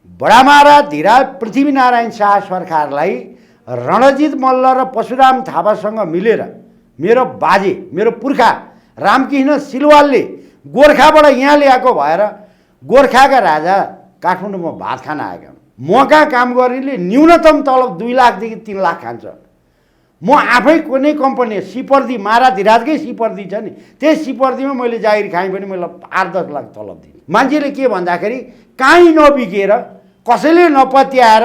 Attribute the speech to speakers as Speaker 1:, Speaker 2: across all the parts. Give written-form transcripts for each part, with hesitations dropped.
Speaker 1: बडामारा धीराज पृथ्वीनारायण शाह सरकारलाई रणजित मल्ल र परशुराम थापासँग मिलेर मेरो बाजे मेरो पुर्खा रामकृष्ण सिलवालले गोर्खाबाट यहाँ ल्याएको भएर गोर्खाका राजा काठमाडौँमा भात खान आएका म कहाँ काम गर्नेले न्यूनतम तलब 2 लाखदेखि 3 लाख खान्छ। म आफै कुनै कम्पनी सिपर्दी मारा धीराजकै सिपर्दी छ नि, त्यही सिपर्दीमा मैले जागिर खाएँ पनि मैले 8-10 लाख तलब दिएँ। मान्छेले के भन्दाखेरि काहीँ नबिकेर कसैले नपत्याएर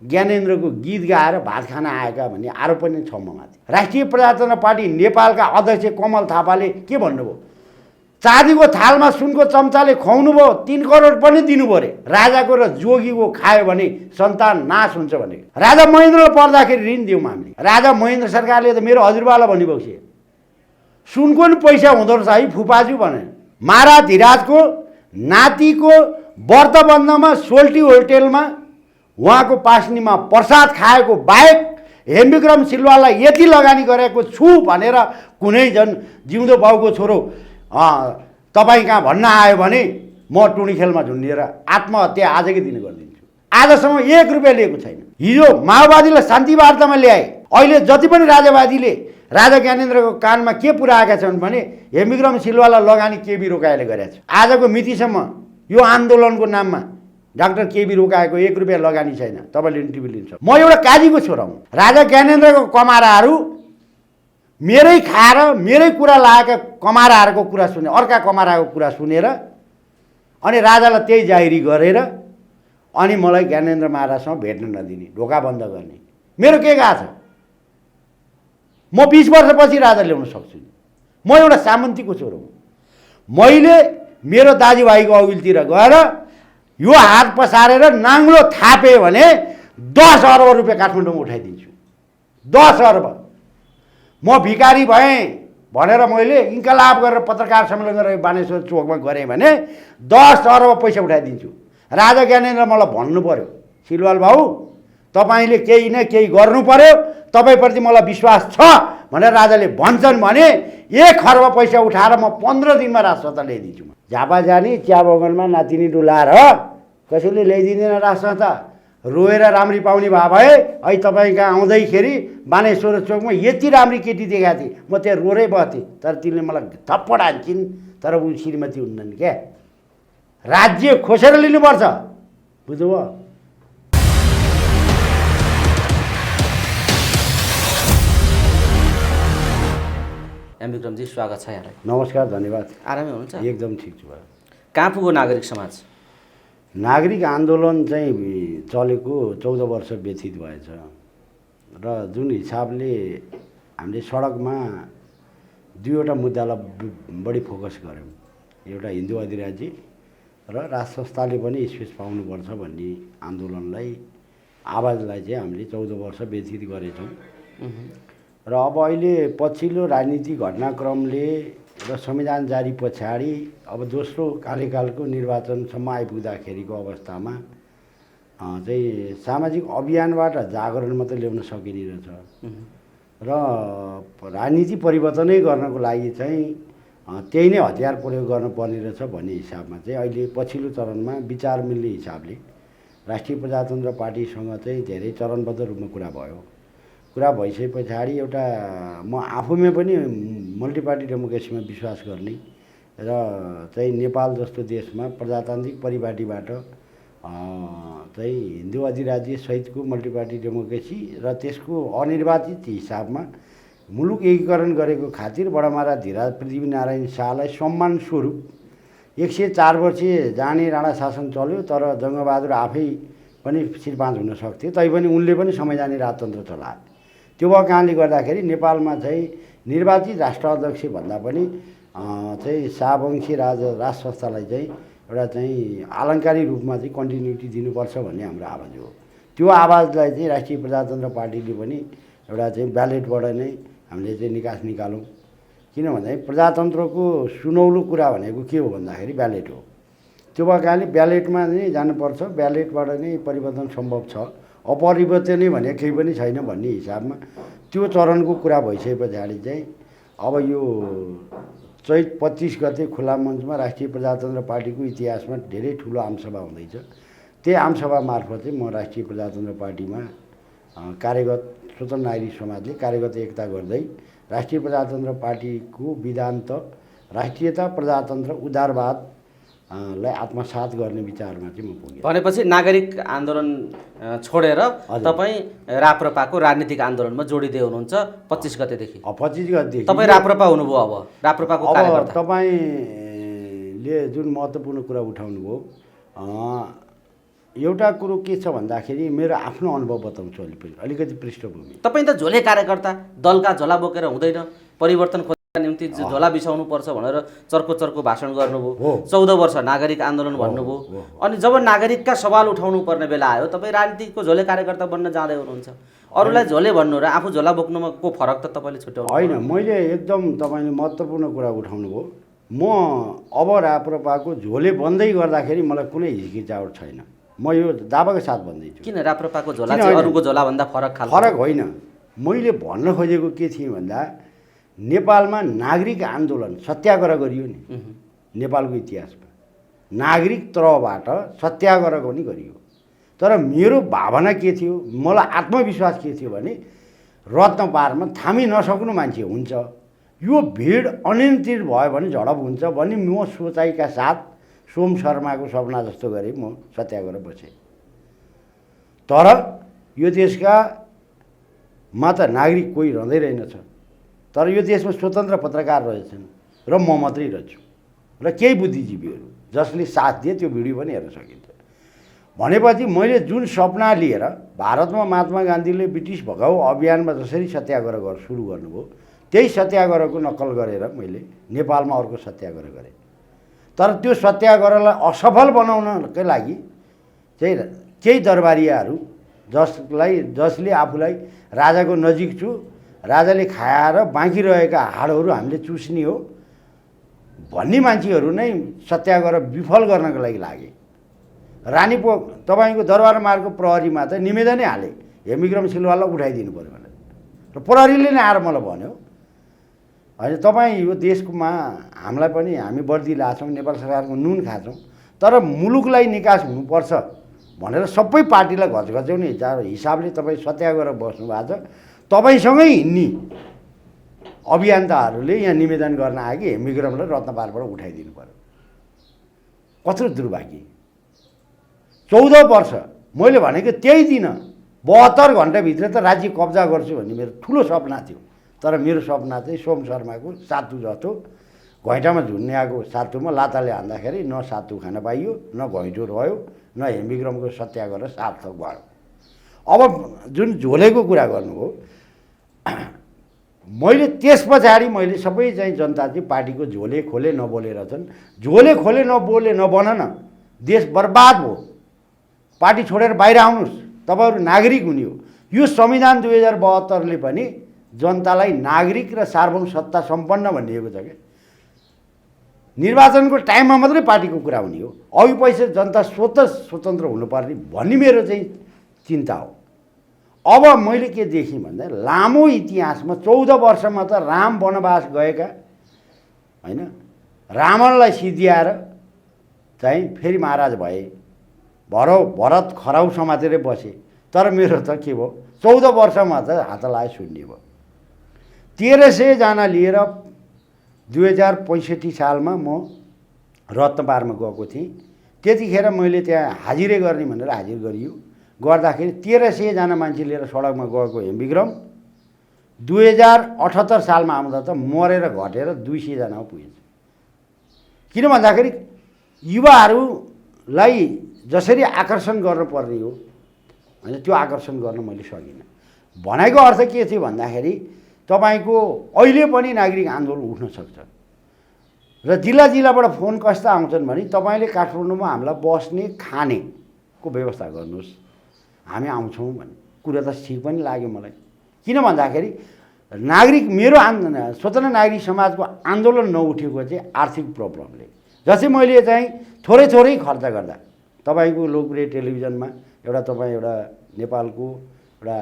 Speaker 1: ज्ञानेन्द्रको गीत गाएर भात खान आएका भन्ने आरोप पनि छ ममाथि। राष्ट्रिय प्रजातन्त्र पार्टी नेपालका अध्यक्ष कमल थापाले के भन्नुभयो, चाँदीको थालमा सुनको चम्चाले खुवाउनु भयो 3 करोड पनि दिनु पर्यो, राजाको र जोगीको खायो भने सन्तान नाश हुन्छ भने। राजा महेन्द्रलाई पर्दाखेरि ऋण दियौँ हामीले। राजा महेन्द्र सरकारले त मेरो हजुरबालाई भनिबक्से सुनको नि पैसा हुँदो रहेछ है फुपाजु भने। मारा धीराजको नातिको व्रतबन्धमा सोल्टी होटेलमा उहाँको पास्नीमा प्रसाद खाएको बाहेक हेमविक्रम सिलवाललाई यति लगानी गरेको छु भनेर कुनै जन जिउँदो बाउको छोरो तपाईँ कहाँ भन्न आयो भने म टुणी खेलमा झुन्डिएर आत्महत्या आजकै दिन गरिदिन्छु। आजसम्म 1 रुपियाँ लिएको छैन। हिजो माओवादीलाई शान्ति वार्तामा ल्याए, अहिले जति पनि राजावादीले राजा ज्ञानेन्द्रको कानमा के पुऱ्याएका छन् भने हेमविक्रम सिलवाललाई लगानी केबी रोकाइले गरेको छ। आजको मितिसम्म यो आन्दोलनको नाममा डाक्टर केबी रोकाएको 1 रुपियाँ लगानी छैन। तपाईँले इन्टरभ्यू लिन्छ। म एउटा काजीको छोरा हुँ। राजा ज्ञानेन्द्रको कमाराहरू मेरै खाएर मेरै कुरा लागेका कमाराहरूको कुरा सुने, अर्का कमाराको कुरा सुनेर अनि राजालाई त्यही जाहिरी गरेर अनि मलाई ज्ञानेन्द्र महाराजसँग भेट्न नदिने, ढोका बन्द गर्ने। मेरो के गएको छ? म 20 वर्षपछि राजा ल्याउन सक्छु। म एउटा सामन्तीको छोरो हुँ। मैले मेरो दाजुभाइको अघिल्तिर गएर यो हात पसारेर नाङ्लो थापे भने 10 अर्ब रुपियाँ काठमाडौँमा उठाइदिन्छु। 10 अर्ब। म भिखारी भएँ भनेर मैले इन्कलाब गरेर पत्रकार सम्मेलन गरेर बानेश्वर चोकमा गरेँ भने 10 अर्ब पैसा उठाइदिन्छु। राजा ज्ञानेन्द्र मलाई भन्नु पर्यो, सिलवाल भाउ तपाईँले केही न केही गर्नु पर्यो, तपाईँप्रति मलाई विश्वास छ भनेर राजाले भन्छन् भने 1 खर्ब पैसा उठाएर म 15 दिनमा राजसत्ता ल्याइदिन्छु। झापा जाने चिया बगानमा नातिनी डुलाएर कसैले ल्याइदिँदैन राजसत्ता। रोएर राम्री पाउने भए अहिले तपाईँ कहाँ आउँदैखेरि बानेश्वर चोकमा यति राम्री केटी देखाएको थिएँ, म त्यहाँ रोरै बस्थेँ। तर तिनले मलाई थप्पड हान्छन्, तर ऊ श्रीमती हुन्नन् क्या। राज्य खोसेर लिनुपर्छ, बुझ्नुभयो?
Speaker 2: हेमविक्रमजी स्वागत छ यहाँलाई।
Speaker 1: नमस्कार, धन्यवाद।
Speaker 2: आरामै हुनुहुन्छ?
Speaker 1: एकदम ठिक छु।
Speaker 2: कहाँ पुग्यो नागरिक समाज?
Speaker 1: नागरिक आन्दोलन चाहिँ चलेको 14 वर्ष व्यतीत भएछ र जुन हिसाबले हामीले सडकमा 2वटा मुद्दालाई बढी फोकस गऱ्यौँ, एउटा हिन्दू अधिराज्य र राज संस्थाले पनि स्पेस पाउनुपर्छ भन्ने आन्दोलनलाई आवाजलाई चाहिँ हामीले 14 वर्ष व्यतीत गरेछौँ। र अब अहिले पछिल्लो राजनीतिक घटनाक्रमले र संविधान जारी पछाडि अब दोस्रो कार्यकालको निर्वाचनसम्म आइपुग्दाखेरिको अवस्थामा चाहिँ सामाजिक अभियानबाट जागरण मात्रै ल्याउन सकिने रहेछ र राजनीति परिवर्तनै गर्नको लागि चाहिँ त्यही नै हतियार प्रयोग गर्नुपर्ने रहेछ भन्ने हिसाबमा चाहिँ अहिले पछिल्लो चरणमा विचार मिल्ने हिसाबले राष्ट्रिय प्रजातन्त्र पार्टीसँग चाहिँ धेरै चरणबद्ध रूपमा कुरा भयो। कुरा भइसके पछाडि एउटा म आफूमै पनि मल्टिपार्टी डेमोक्रेसीमा विश्वास गर्ने र चाहिँ नेपाल जस्तो देशमा प्रजातान्त्रिक परिपाटीबाट चाहिँ हिन्दू अधिराज्य सहितको मल्टिपार्टी डेमोक्रेसी र त्यसको अनिर्वाचित हिसाबमा मुलुक एकीकरण गरेको खातिर बडामारा धीराज पृथ्वीनारायण शाहलाई सम्मान स्वरूप 104 वर्षीय जाने राणा शासन चल्यो। तर जङ्गबहादुर आफै पनि श्रीपाँच हुन सक्थे, तैपनि उनले पनि समय जाने राजतन्त्र चलाए। त्यो भएको कारणले गर्दाखेरि नेपालमा चाहिँ निर्वाचित राष्ट्र अध्यक्ष भन्दा पनि चाहिँ शाहवंशी राज संस्थालाई चाहिँ एउटा चाहिँ आलङ्कारिक रूपमा चाहिँ कन्टिन्युटी दिनुपर्छ भन्ने हाम्रो आवाज हो। त्यो आवाजलाई चाहिँ राष्ट्रिय प्रजातन्त्र पार्टीले पनि एउटा चाहिँ ब्यालेटबाट नै हामीले चाहिँ निकास निकालौँ। किन भन्दाखेरि प्रजातन्त्रको सुनौलो कुरा भनेको के हो भन्दाखेरि ब्यालेट हो। त्यो भएको कारणले ब्यालेटमा नै जानुपर्छ, ब्यालेटबाट नै परिवर्तन सम्भव छ। अपरिवर्तन नै भने केही पनि छैन भन्ने हिसाबमा त्यो चरणको कुरा भइसके पछाडि चाहिँ अब यो चैत 25 गते खुला मञ्चमा राष्ट्रिय प्रजातन्त्र पार्टीको इतिहासमा धेरै ठुलो आमसभा हुँदैछ। त्यही आमसभा मार्फत चाहिँ म राष्ट्रिय प्रजातन्त्र पार्टीमा कार्यगत स्वतन्त्र नागरिक समाजले कार्यगत एकता गर्दै राष्ट्रिय प्रजातन्त्र पार्टीको विधान्त राष्ट्रियता प्रजातन्त्र उदारवाद लाई आत्मसात गर्ने विचारमा चाहिँ म पुगेँ।
Speaker 2: भनेपछि नागरिक आन्दोलन छोडेर तपाईँ राप्रपाको राजनीतिक आन्दोलनमा जोडिँदै हुनुहुन्छ 25 गतेदेखि।
Speaker 1: 25 गतेदेखि
Speaker 2: तपाईँ राप्रपा हुनुभयो। अब राप्रपाको कार्यकर्ता।
Speaker 1: तपाईँले जुन महत्त्वपूर्ण कुरा उठाउनु भयो, एउटा कुरो के छ भन्दाखेरि मेरो आफ्नो अनुभव बताउँछु अलिकति पृष्ठभूमि।
Speaker 2: तपाईँ त झोले कार्यकर्ता, दलका झोला बोकेर हुँदैन, परिवर्तन खोज्नका निम्ति झोला बिसाउनु पर्छ भनेर चर्को चर्को भाषण गर्नुभयो। 14 वर्ष नागरिक आन्दोलन भन्नुभयो। अनि जब नागरिकका सवाल उठाउनु पर्ने बेला आयो तपाईँ राजनीतिको झोले कार्यकर्ता बन्न जाँदै हुनुहुन्छ। अरूलाई झोले भन्नु र आफू झोला बोक्नुमा को फरक त तपाईँले छुट्याउनु?
Speaker 1: होइन, मैले एकदम तपाईँले महत्त्वपूर्ण कुरा उठाउनु भयो। म अब राप्रपाको झोले बन्दै गर्दाखेरि मलाई कुनै हिचकिचाहट छैन। म यो दावाको साथ भन्दैछु।
Speaker 2: किन राप्रपाको झोला चाहिँ अरूको झोलाभन्दा फरक खालको?
Speaker 1: फरक होइन, मैले भन्न खोजेको के थिएँ भन्दा नेपालमा नागरिक आन्दोलन सत्याग्रह गरियो नि। नेपालको इतिहासमा नागरिक तहबाट सत्याग्रह पनि गरियो। तर मेरो भावना के थियो, मलाई आत्मविश्वास के थियो भने रत्न पारमा थामी नसक्नु मान्छे हुन्छ, यो भिड अनियन्त्रित भयो भने झडप हुन्छ भन्ने म सोचाइका साथ सोम शर्माको सपना जस्तो गरी म सत्याग्रह बसेँ। तर यो देशका मा त नागरिक कोही रहँदै रहेनछ। तर यो देशमा स्वतन्त्र पत्रकार रहेछन् र म मात्रै रहेछु र केही बुद्धिजीवीहरू जसले साथ दिए। त्यो भिडियो पनि हेर्न सकिन्छ। भनेपछि मैले जुन सपना लिएर भारतमा महात्मा गान्धीले ब्रिटिस भगाऊ अभियानमा जसरी सत्याग्रह सुरु गर्नुभयो त्यही सत्याग्रहको नक्कल गरेर मैले नेपालमा अर्को सत्याग्रह गरेँ। तर त्यो सत्याग्रहलाई असफल बनाउनकै लागि चाहिँ केही दरबारियाहरू जसले आफूलाई राजाको नजिक छु, राजाले खाएर बाँकी रहेका हाडहरू हामीले चुस्ने हो भन्ने मान्छेहरू नै सत्याग्रह विफल गर्नको लागि लागे। रानीपो तपाईँको दरबार मार्गको प्रहरीमा त निवेदनै हाले हेमविक्रम सिलवाललाई उठाइदिनु पऱ्यो भनेर। र प्रहरीले नै आएर मलाई भन्यो, होइन तपाईँ यो देशमा हामीलाई पनि हामी वर्दी लाछौँ, नेपाल सरकारको नुन खान्छौँ, तर मुलुकलाई निकास हुनुपर्छ भनेर सबै पार्टीलाई घचघच्याउने हिसाबले तपाईँ सत्याग्रह बस्नु भएको छ। तपाईँसँगै हिँड्ने अभियन्ताहरूले यहाँ निवेदन गर्न आए कि हेमविक्रमलाई रत्नपारबाट उठाइदिनु पर्यो। कत्रो दुर्भाग्य। 14 वर्ष मैले भनेको त्यही दिन 72 घन्टाभित्र त राज्य कब्जा गर्छु भन्ने मेरो ठुलो सपना थियो। तर मेरो सपना चाहिँ सोम शर्माको सातु जस्तो घैँटामा झुन्ने आएको सातुमा लाताले हान्दाखेरि न सातु खान पाइयो, न घैँटो रह्यो, न हेमविक्रमको सत्याग्रह सार्थक भयो। अब जुन झोलेको कुरा गर्नुभयो, मैले त्यस पछाडि मैले सबै चाहिँ जनता चाहिँ पार्टीको झोले खोले नबोलेर छन्। झोले खोले नबोले नबन न, देश बर्बाद हो। पार्टी छोडेर बाहिर आउनुहोस्, तपाईँहरू नागरिक हुने हो। यो संविधान 2072ले पनि जनतालाई नागरिक र सार्वभौम सत्ता सम्पन्न भनिएको छ क्या। निर्वाचनको टाइममा मात्रै पार्टीको कुरा हुने हो, अघि पछि जनता स्वतन्त्र हुनुपर्ने भन्ने मेरो चाहिँ चिन्ता हो। अब मैले के देखेँ भन्दा लामो इतिहासमा 14 वर्षमा त राम वनवास गएका होइन, रावणलाई सिद्धिआएर चाहिँ फेरि महाराज भए, भरत खराउ समातेरै बसे। तर मेरो त के भयो, 14 वर्षमा त हात लाए शून्य भयो। 1300 जना लिएर 2065 सालमा म रत्नपारमा गएको थिएँ। त्यतिखेर मैले त्यहाँ हाजिरै गर्ने भनेर हाजिर गरियो। गर्दाखेरि 1300 जना मान्छे लिएर सडकमा गएको हेमविक्रम 2078 सालमा आउँदा त मरेर घटेर 200 जनामा पुगेछ। किन भन्दाखेरि युवाहरूलाई जसरी आकर्षण गर्नुपर्ने हो होइन, त्यो आकर्षण गर्न मैले सकिनँ। भनाइको अर्थ के थियो भन्दाखेरि तपाईँको अहिले पनि नागरिक आन्दोलन उठ्न सक्छ र जिल्लाबाट फोन कस्ता आउँछन् भने तपाईँले काठमाडौँमा हामीलाई बस्ने खानेको व्यवस्था गर्नुहोस्, हामी आउँछौँ भन्ने कुरा त ठिक पनि लाग्यो मलाई। किन भन्दाखेरि नागरिक मेरो स्वतन्त्र नागरिक समाजको आन्दोलन नउठेको चाहिँ आर्थिक प्रब्लमले। जस्तै मैले चाहिँ थोरै खर्च गर्दा तपाईँको लोकप्रिय टेलिभिजनमा एउटा नेपालको एउटा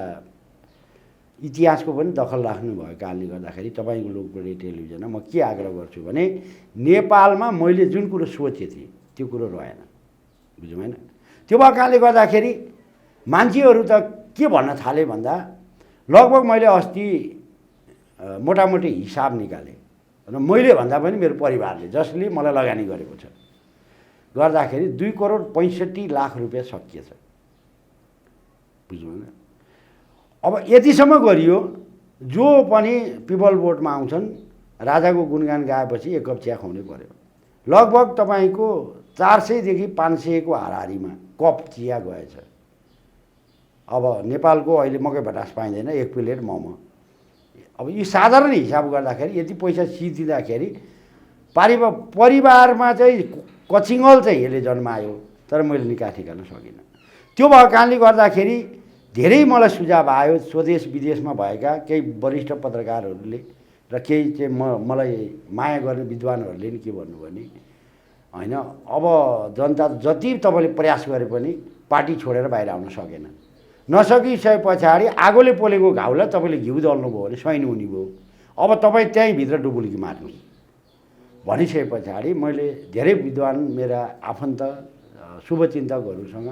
Speaker 1: इतिहासको पनि दखल राख्नु भएको कारणले गर्दाखेरि तपाईँको लोकप्रिय टेलिभिजनमा म के आग्रह गर्छु भने नेपालमा मैले जुन कुरो सोचेको थिएँ त्यो कुरो रहेन, बुझ्यौँ होइन। त्यो भएको कारणले गर्दाखेरि मान्छेहरू त के भन्न थाले भन्दा लगभग मैले अस्ति मोटामोटी हिसाब निकालेँ र मैले भन्दा पनि मेरो परिवारले जसले मलाई लगानी गरेको छ गर्दाखेरि 2,65,00,000 रुपियाँ सकिएछ। बुझ्नु भएन? अब यतिसम्म गरियो, जो पनि पिपल बोटमा आउँछन् राजाको गुणगान गाएपछि एक कप चिया खुवाउनै पर्यो। लगभग तपाईँको 400 देखि 500 को हाराहारीमा कप चिया गएछ। अब नेपालको अहिले मकै भटास पाइँदैन, एक प्लेट मोमो। अब यो साधारण हिसाब गर्दाखेरि यति पैसा सिदिँदाखेरि परिवारमा चाहिँ कचिङ्गल चाहिँ यसले जन्मायो, तर मैले निकाह ठिकाल्न सकिनँ। त्यो भएको कारणले गर्दाखेरि धेरै मलाई सुझाव आयो स्वदेश विदेशमा भएका केही वरिष्ठ पत्रकारहरूले र केही चाहिँ मलाई माया गर्ने विद्वानहरूले नि के भन्नु भने हैन, अब जनता जति तपाईँले प्रयास गरे पनि पार्टी छोडेर बाहिर आउन सकेन। नसकिसके पछाडि आगोले पोलेको घाउलाई तपाईँले घिउ दल्नुभयो भने स्वाइन हुने भयो। अब तपाईँ त्यहीँ भित्र डुबुल्की मार्नुहोस् भनिसके पछाडि मैले धेरै विद्वान मेरा आफन्त शुभचिन्तकहरूसँग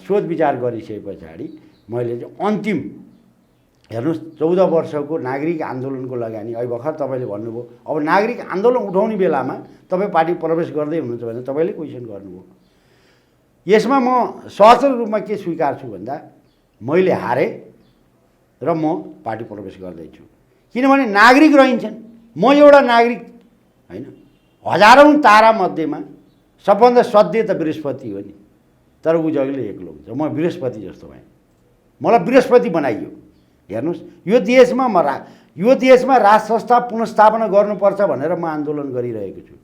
Speaker 1: सोच विचार गरिसके पछाडि मैले चाहिँ अन्तिम हेर्नुहोस् 14 वर्षको नागरिक आन्दोलनको लगानी अहिले भर्खर तपाईँले भन्नुभयो। अब नागरिक आन्दोलन उठाउने बेलामा तपाईँ पार्टी प्रवेश गर्दै हुनुहुन्छ भने तपाईँले क्वेसन गर्नुभयो। यसमा म सहज रूपमा के स्वीकार्छु भन्दा मैले हारेँ र म पार्टी प्रवेश गर्दैछु। किनभने नागरिक रहन्छन्, म एउटा नागरिक हैन, हजारौं तारा मध्येमा सबभन्दा सध्य त बृहस्पति हो नि, तर ऊ जहिले एक्लो हुन्छ। म बृहस्पति जस्तो भएँ, मलाई बृहस्पति बनाइयो। हेर्नुहोस्, यो देशमा राज संस्था पुनर्स्थापना गर्नुपर्छ भनेर म आन्दोलन गरिरहेको छु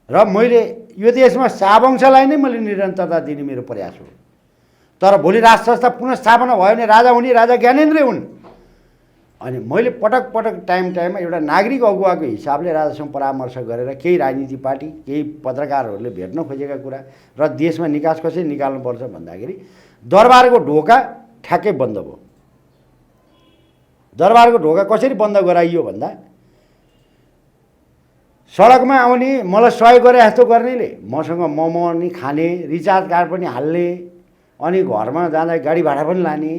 Speaker 1: र मैले यो देशमा शाहवंशलाई नै मैले निरन्तरता दिने मेरो प्रयास हो। तर भोलि राज संस्था पुनर्स्थापना भयो भने राजा हुने राजा ज्ञानेन्द्रै हुन्। अनि मैले पटक पटक टाइममा एउटा नागरिक अगुवाको हिसाबले राजासँग परामर्श गरेर केही राजनीति पार्टी केही पत्रकारहरूले भेट्न खोजेका कुरा र देशमा निकास कसरी निकाल्नुपर्छ भन्दाखेरि दरबारको ढोका ठ्याक्कै बन्द भयो। दरबारको ढोका कसरी बन्द गराइयो भन्दा सडकमा आउने मलाई सहयोग गरे जस्तो गर्नेले मसँग मोमो नि खाने, रिचार्ज कार्ड पनि हाल्ने, अनि घरमा जाँदा गाडी भाडा पनि लाने,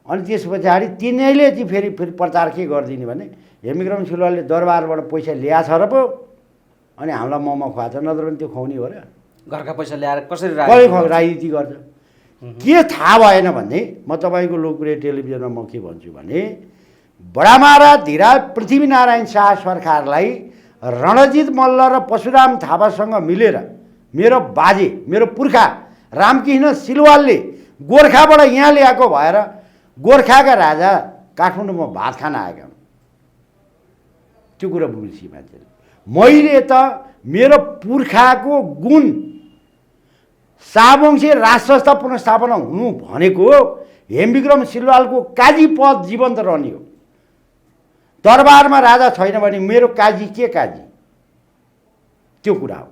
Speaker 1: अनि त्यस पछाडि तिनीहरूले चाहिँ फेरि प्रचार के गरिदिने भने हेमविक्रम सिलवालले दरबारबाट पैसा ल्याछ र पो अनि हामीलाई मोमो खुवाछ, नत्र पनि त्यो खुवाउने हो र।
Speaker 2: घरका पैसा ल्याएर कसरी
Speaker 1: राजनीति गर्छ के थाहा भएन भने म तपाईँको लोकप्रिय टेलिभिजनमा म के भन्छु भने बडामारा धिराज पृथ्वीनारायण शाह सरकारलाई रणजित मल्ल र परशुराम थापासँग मिलेर मेरो बाजे मेरो पुर्खा रामकृष्ण सिलवालले गोर्खाबाट यहाँ ल्याएको भएर गोर्खाका राजा काठमाडौँमा भात खान आएका हुन्। त्यो कुरा बुझ्छु मान्छेले। मैले त मेरो पुर्खाको गुण शाहवंशी राज संस्था पुनर्स्थापना हुनु भनेको हेमविक्रम सिलवालको काजी पद जीवन्त रहने हो। दरबारमा राजा छैन भने मेरो काजी के काजी, त्यो कुरा हो।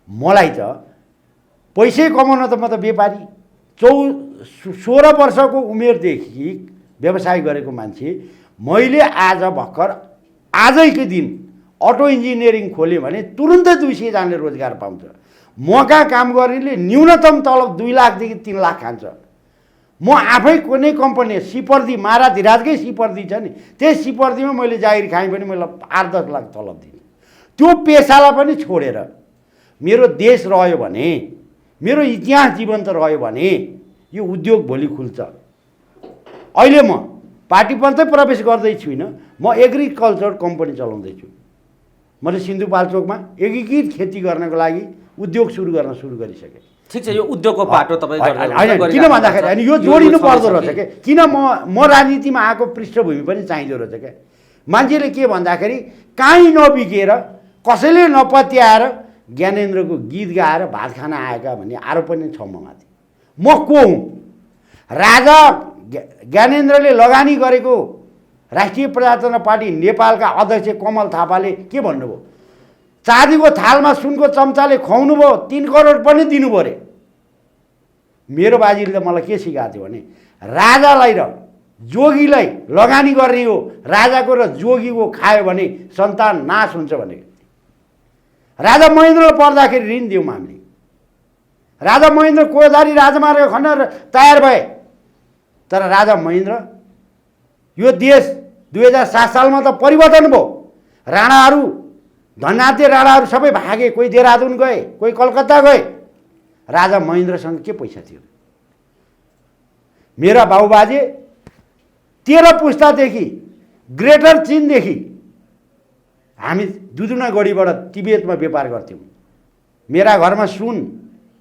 Speaker 1: मलाई त पैसै कमाउन त म त व्यापारी 16 वर्षको उमेरदेखि व्यवसाय गरेको मान्छे। मैले आज भर्खर आजैकै दिन अटो इन्जिनियरिङ खोल्यो भने तुरुन्तै 200 जनाले रोजगार पाउँछ। मका काम गर्नेले न्यूनतम तलब 2 लाखदेखि 3 लाख खान्छ। म आफै कुनै कम्पनी सिपर्दी महाराधिराजकै सिपर्दी छ नि, त्यही सिपर्दीमा मैले जागिर खाएँ भने मैले 8-10 लाख तलब दिने। त्यो पेसालाई पनि छोडेर मेरो देश रह्यो भने, मेरो इतिहास जीवन्त रह्यो भने यो उद्योग भोलि खुल्छ। अहिले म पार्टी पञ्चै प्रवेश गर्दै छुइनँ, म एग्रिकल्चर कम्पनी चलाउँदैछु। मैले सिन्धुपाल्चोकमा एकीकृत खेती गर्नको लागि उद्योग सुरु गरिसकेँ।
Speaker 2: ठिक छ, यो उद्योगको बाटो तपाईँ
Speaker 1: किन भन्दाखेरि अनि यो जोडिनु पर्दो रहेछ के, किन म राजनीतिमा आएको पृष्ठभूमि पनि चाहिँदो रहेछ क्या। मान्छेले के भन्दाखेरि काहीँ नबिकेर कसैले नपत्याएर ज्ञानेन्द्रको गीत गाएर भात खान आएका भन्ने आरोप पनि छ ममाथि। म को हुँ? राजा ज्ञानेन्द्रले लगानी गरेको राष्ट्रिय प्रजातन्त्र पार्टी नेपालका अध्यक्ष कमल थापाले के भन्नुभयो? चाँदीको थालमा सुनको चम्चाले खुवाउनु भयो, 3 करोड पनि दिनु पऱ्यो। मेरो बाजीले त मलाई के सिकाएको थियो भने राजालाई र जोगीलाई लगानी गर्ने हो, राजाको र जोगीको खायो भने सन्तान नाश हुन्छ भनेको। राजा महेन्द्रले पर्दाखेरि ऋण दियौँ हामीले, राजा महेन्द्र कोदारी राजमार्ग खन्न तयार भए। तर राजा महेन्द्र यो देश 2007 सालमा त परिवर्तन भयो। राणाहरू धनाते राणाहरू सबै भागे, कोही देहरादुन गए, कोही कलकत्ता गए। राजा महेन्द्रसँग के पैसा थियो? मेरा बाबुबाजे 13 पुस्तादेखि ग्रेटर चीनदेखि हामी दुधुना गढीबाट तिब्बतमा व्यापार गर्थ्यौँ। मेरा घरमा सुन,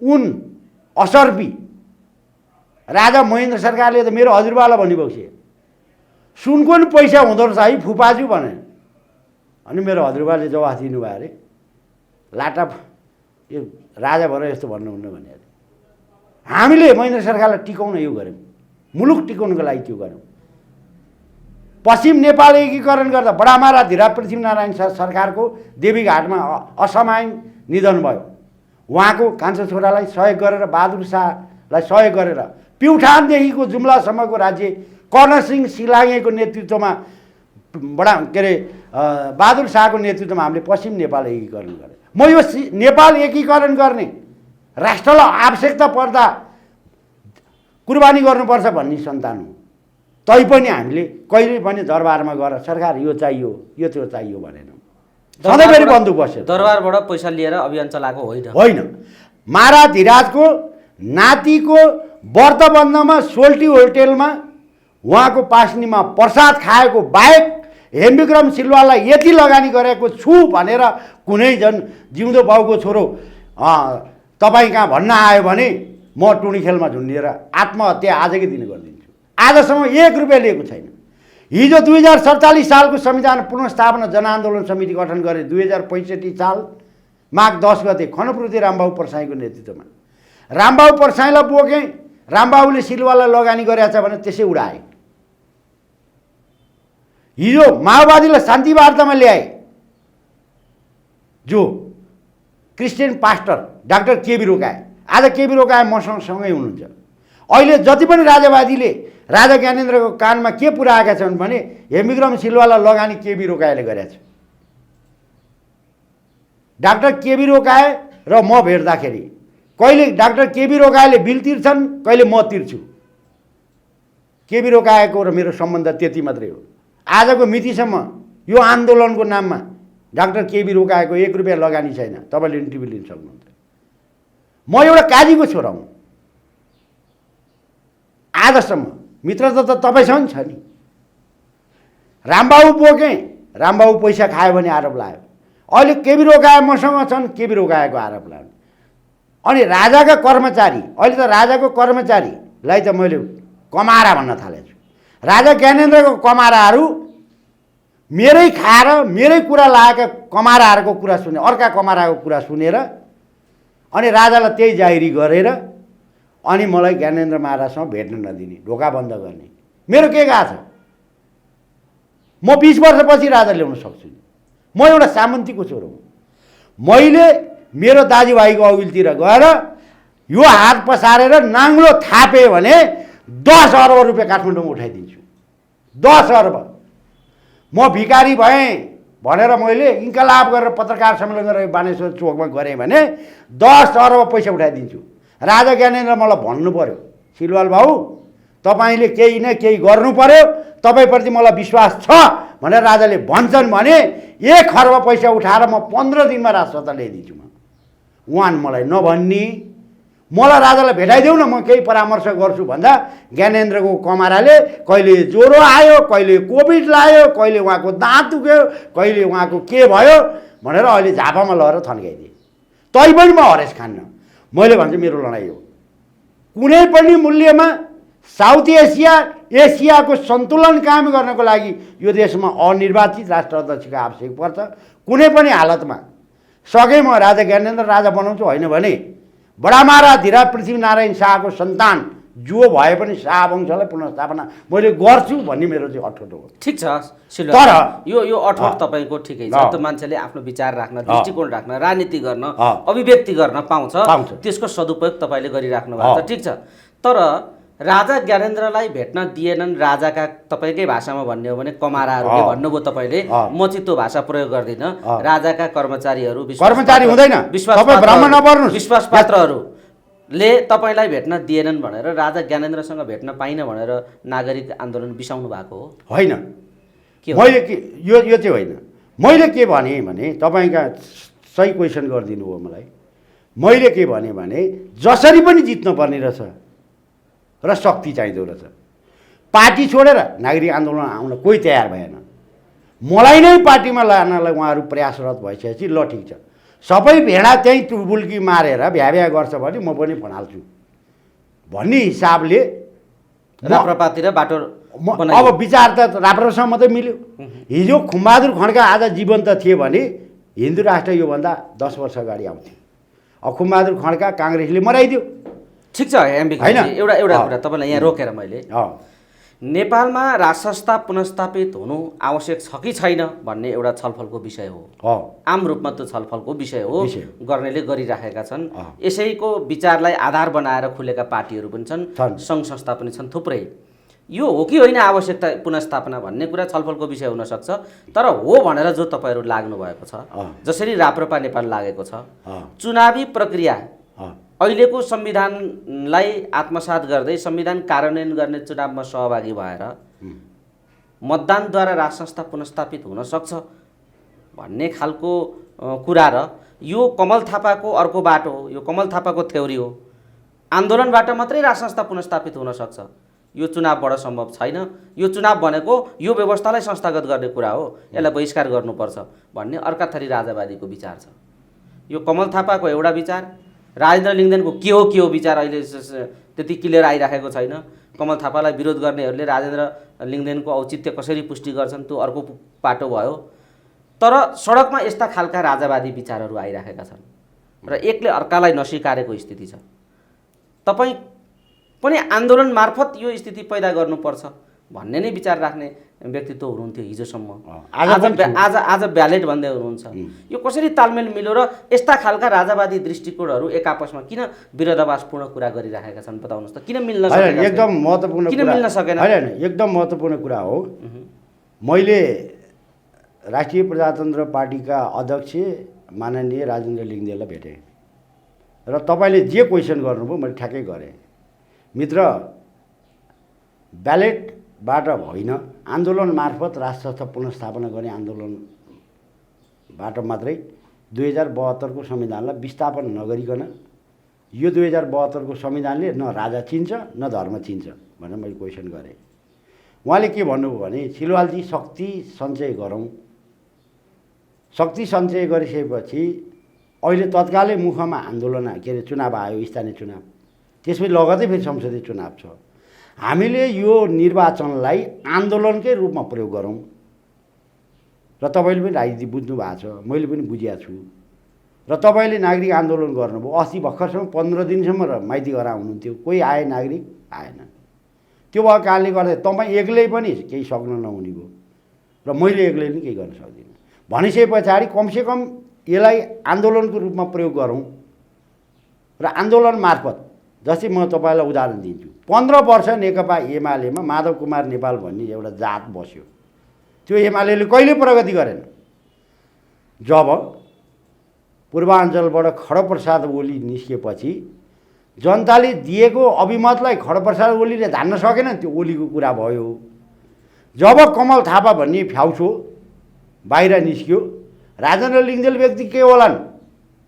Speaker 1: उन, असर्पी। राजा महेन्द्र सरकारले त मेरो हजुरबालाई भनिबक्से सुनको नि पैसा हुँदो रहेछ है फुपाजु भने। अनि मेरो हजुरबाले जवाफ दिनुभयो अरे लाटा यो राजा भएर यस्तो भन्नुहुन्न भने। हामीले महेन्द्र सरकारलाई टिकाउन यो गऱ्यौँ, मुलुक टिकाउनको लागि त्यो गऱ्यौँ। पश्चिम नेपाल एकीकरण गर्दा बडामारा धिरा पृथ्वीनारायण सरकारको देवीघाटमा असामायिक निधन भयो। उहाँको कान्छो छोरालाई सहयोग गरेर, बहादुर शाहलाई सहयोग गरेर प्युठानदेखिको जुम्लासम्मको राज्य कर्णसिंह सिलाङ्गेको नेतृत्वमा बहादुर शाहको नेतृत्वमा हामीले पश्चिम नेपाल एकीकरण गरे। म यो नेपाल एकीकरण गर्ने राष्ट्रलाई आवश्यकता पर्दा कुर्बानी गर्नुपर्छ भन्ने सन्तान हो। तैपनि हामीले कहिले पनि दरबारमा गएर सरकार यो चाहियो, यो त्यो चाहियो भनेनौँ। सधैँभरि बन्दुक बस्यो।
Speaker 2: दरबारबाट पैसा लिएर अभियान चलाएको
Speaker 1: होइन। महाराधिराजको नातिको व्रतबन्धमा सोल्टी होटेलमा उहाँको पास्नीमा प्रसाद खाएको बाहेक हेमविक्रम सिलवाललाई यति लगानी गरेको छु भनेर कुनै जिउँदो बाउको छोरो तपाईँ कहाँ भन्न आयो भने म टुणी खेलमा झुन्डिएर आत्महत्या आजकै दिन गरिदिन्छु। आजसम्म 1 रुपियाँ लिएको छैन। हिजो 2047 सालको संविधान पुनर्स्थापना जनआन्दोलन समिति गठन गरे। 2065 साल माघ 10 गते खनप्रति रामबाबु परसाईको नेतृत्वमा रामबाबु परसाईलाई बोकेँ। रामबाबुले सिलवाललाई लगानी गरेछ भने त्यसै उडाए। हिजो माओवादीलाई शान्ति वार्तामा ल्याए जो क्रिस्चियन पास्टर डाक्टर केबी रोकाए। आज केबी रोकाए मसँग सँगै हुनुहुन्छ। अहिले जति पनि राजावादीले राजा ज्ञानेन्द्रको कानमा के पुर्याएका छन् भने हेमविक्रम सिलवाललाई लगानी केबी रोकाएले गरेछ। डाक्टर केबी रोकाए र म भेट्दाखेरि कहिले डाक्टर केबी रोकाएले बिल तिर्छन्, कहिले म तिर्छु। केबी रोकाएको र मेरो सम्बन्ध त्यति मात्रै हो। आजको मितिसम्म यो आन्दोलनको नाममा डाक्टर केबी रोकाएको 1 रुपियाँ लगानी छैन। तपाईँले इन्टरभ्यू लिन सक्नुहुन्छ। म एउटा काजीको छोरा हुँ। आजसम्म मित्रता त तपाईँसँग छ नि। रामबाबु बोकेँ, रामबाबु पैसा खायो भने आरोप लाग्यो। अहिले केबी रोकाए मसँग छन्, केबी रोकाएको आरोप लाग्यो। अनि राजाका कर्मचारी, अहिले त राजाको कर्मचारीलाई त मैले कमारा भन्न थालेको छु। राजा ज्ञानेन्द्रको कमाराहरू मेरै खाएर मेरै कुरा लागेका कमाराहरूको कुरा सुने, अर्का कमाराको कुरा सुनेर अनि राजालाई त्यही जाहिरी गरेर अनि मलाई ज्ञानेन्द्र महाराजसँग भेट्न नदिने, ढोका बन्द गर्ने। मेरो के गएको छ? म 20 वर्षपछि राजा ल्याउन सक्छु। म एउटा सामन्तीको छोरो हुँ। मैले मेरो दाजुभाइको अघिल्तिर गएर यो हात पसारेर नाङ्लो थापे भने 10 अर्ब रुपियाँ काठमाडौँमा उठाइदिन्छु। 10 अर्ब। म भिकारी भएँ भनेर मैले इन्कलाब गरेर पत्रकार सम्मेलन गरेर बानेश्वर चोकमा गरेँ भने 10 अर्ब पैसा उठाइदिन्छु। राजा ज्ञानेन्द्र मलाई भन्नु पर्यो, सिलवाल भाउ तपाईँले केही न केही गर्नु पर्यो, तपाईँप्रति मलाई विश्वास छ भनेर राजाले भन्छन् भने 1 खर्ब पैसा उठाएर म 15 दिनमा राजसत्ता ल्याइदिन्छु। उहाँ मलाई नभन्नी, मलाई राजालाई भेटाइदेऊ न, म केही परामर्श गर्छु भन्दा ज्ञानेन्द्रको कमाराले कहिले ज्वरो आयो, कहिले कोभिड लाग्यो, कहिले उहाँको दाँत दुख्यो, कहिले उहाँको के भयो भनेर अहिले झापामा लगेर थन्काइदिए। तैपनि म हरेस खान्न। मैले भन्छु मेरो लडाइँ हो। कुनै पनि मूल्यमा साउथ एसियाको सन्तुलन कायम गर्नको लागि यो देशमा अनिर्वाचित राष्ट्र अध्यक्षको आवश्यक पर्छ। कुनै पनि हालतमा सके म राजा ज्ञानेन्द्र राजा बनाउँछु, होइन भने बडामारा धिरा पृथ्वीनारायण शाहको सन्तान जो भए पनि शाह वंशलाई पुनर्स्थापना मैले गर्छु भन्ने मेरो चाहिँ अठोट हो।
Speaker 2: ठिक छ।
Speaker 1: तर
Speaker 2: यो अठोट तपाईँको ठिकै छ। त मान्छेले आफ्नो विचार राख्न, दृष्टिकोण राख्न, राजनीति गर्न, अभिव्यक्ति गर्न पाउँछ। त्यसको सदुपयोग तपाईँले गरिराख्नु भएको छ। ठिक छ। तर राजा ज्ञानेन्द्रलाई भेट्न दिएनन् राजाका, तपाईँकै भाषामा भन्ने हो भने कमाराहरूले भन्नुभयो। तपाईँले म चाहिँ त्यो भाषा प्रयोग गर्दिनँ। राजाका कर्मचारीहरू,
Speaker 1: कर्मचारी हुँदैन,
Speaker 2: विश्वासपात्रहरू ले तपाईँलाई भेट्न दिएनन् भनेर राजा ज्ञानेन्द्रसँग भेट्न पाइनँ भनेर नागरिक आन्दोलन बिसाउनु भएको हो?
Speaker 1: होइन,
Speaker 2: के हो?
Speaker 1: मैले के यो चाहिँ होइन। मैले के भने तपाईँका सही क्वेसन गरिदिनु हो मलाई। मैले के भने जसरी पनि जित्नुपर्ने रहेछ र शक्ति चाहिँदो रहेछ। पार्टी छोडेर नागरिक आन्दोलन आउन कोही तयार भएन। मलाई नै पार्टीमा लानलाई उहाँहरू प्रयासरत भइसकेपछि ल ठिक छ, सबै भेडा त्यहीँ टुबुल्की मारेर भ्या गर्छ भने म पनि फनाल्छु भन्ने हिसाबले
Speaker 2: राप्रपातिर बाटो
Speaker 1: अब विचार त राप्रसँग मात्रै मिल्यो। हिजो खुमबहादुर खड्का आज जीवन्त थिए भने हिन्दू राष्ट्र योभन्दा 10 वर्ष अगाडि आउँथ्यो। अब खुमबहादुर खड्का काङ्ग्रेसले मराइदियो।
Speaker 2: ठिक छ एमबी खड्काजी, एउटा कुरा तपाईँलाई यहाँ रोकेर मैले नेपालमा राज संस्था पुनर्स्थापित हुनु आवश्यक छ कि छैन भन्ने एउटा छलफलको विषय हो। आम रूपमा त्यो छलफलको विषय हो, गर्नेले गरिराखेका छन्। यसैको विचारलाई आधार बनाएर खुलेका पार्टीहरू पनि छन्, सङ्घ संस्था पनि छन् थुप्रै। यो हो कि होइन आवश्यकता पुनर्स्थापना भन्ने कुरा छलफलको विषय हुनसक्छ, तर हो भनेर जो तपाईँहरू लाग्नु भएको छ, जसरी राप्रपा नेपाल लागेको छ, चुनावी प्रक्रिया अहिलेको संविधानलाई आत्मसात गर्दै संविधान कार्यान्वयन गर्ने चुनावमा सहभागी भएर मतदानद्वारा राज संस्था पुनर्स्थापित हुन सक्छ भन्ने खालको कुरा र यो कमल थापाको अर्को बाटो हो, यो कमल थापाको थ्योरी हो। आन्दोलनबाट मात्रै राज संस्था पुनर्स्थापित हुन सक्छ, यो चुनावबाट सम्भव छैन। यो चुनाव भनेको यो व्यवस्थालाई संस्थागत गर्ने कुरा हो, यसलाई बहिष्कार गर्नुपर्छ भन्ने अर्का थरी राजावादीको विचार छ। यो कमल थापाको एउटा विचार, राजेन्द्र लिङ्गदेनको के हो विचार अहिले त्यति क्लियर आइराखेको छैन। कमल थापालाई विरोध गर्नेहरूले राजेन्द्र लिङ्गदेनको औचित्य कसरी पुष्टि गर्छन् त्यो अर्को पाटो भयो। तर सडकमा यस्ता खालका राजावादी विचारहरू आइराखेका छन् र एकले अर्कालाई नस्वीकारेको स्थिति छ। तपाईँ पनि आन्दोलन मार्फत यो स्थिति पैदा गर्नुपर्छ भन्ने नै विचार राख्ने व्यक्तित्व हुनुहुन्थ्यो हिजोसम्म। आज ब्यालेट भन्दै हुनुहुन्छ। यो कसरी तालमेल मिल्यो र यस्ता खालका राजावादी दृष्टिकोणहरू एक आपसमा किन विरोधाभासपूर्ण कुरा गरिराखेका छन् बताउनुहोस् त? किन मिल्न सकेन?
Speaker 1: एकदम महत्त्वपूर्ण
Speaker 2: किन मिल्न सकेन?
Speaker 1: होइन, एकदम महत्त्वपूर्ण कुरा हो। मैले राष्ट्रिय प्रजातन्त्र पार्टीका अध्यक्ष माननीय राजेन्द्र लिङ्गदेनलाई भेटेँ र तपाईँले जे क्वेसन गर्नुभयो मैले ठ्याक्कै गरेँ। मित्र, ब्यालेटबाट होइन, आन्दोलन मार्फत राष्ट्र संस्था पुनर्स्थापना गर्ने आन्दोलनबाट मात्रै 2072 को संविधानलाई विस्थापन नगरिकन यो 2072 को संविधानले न राजा चिन्छ न धर्म चिन्छ भनेर मैले क्वेसन गरेँ। उहाँले के भन्नुभयो भने सिलवालजी शक्ति सञ्चय गरौँ, शक्ति सञ्चय गरिसकेपछि अहिले तत्कालै मुखमा आन्दोलन के अरे चुनाव आयो, स्थानीय चुनाव, त्यसपछि लगतै फेरि संसदीय चुनाव छ। हामीले यो निर्वाचनलाई आन्दोलनकै रूपमा प्रयोग गरौँ र तपाईँले पनि राजनीति बुझ्नु भएको छ, मैले पनि बुझिया छु र तपाईँले नागरिक आन्दोलन गर्नुभयो। अस्ति भर्खरसम्म 15 दिनसम्म र माइती घर हुनुहुन्थ्यो, कोही आए नागरिक आएन। त्यो भएको कारणले गर्दा तपाईँ एक्लै पनि केही सक्न नहुने भयो र मैले एक्लै पनि केही गर्न सक्दिनँ। भनिसके पछाडि कमसेकम यसलाई आन्दोलनको रूपमा प्रयोग गरौँ र आन्दोलन मार्फत, जस्तै म तपाईँलाई उदाहरण दिन्छु। 15 वर्ष नेकपा एमालेमा माधव कुमार नेपाल भन्ने एउटा जात बस्यो, त्यो एमालेले कहिले प्रगति गरेन। जब पूर्वाञ्चलबाट खडगप्रसाद ओली निस्केपछि जनताले दिएको अभिमतलाई खडगप्रसाद ओलीले धान्न सकेन, त्यो ओलीको कुरा भयो। जब कमल थापा भन्ने फ्याउछो बाहिर निस्क्यो, राजेन्द्र लिङ्गदेन व्यक्ति के होलान्,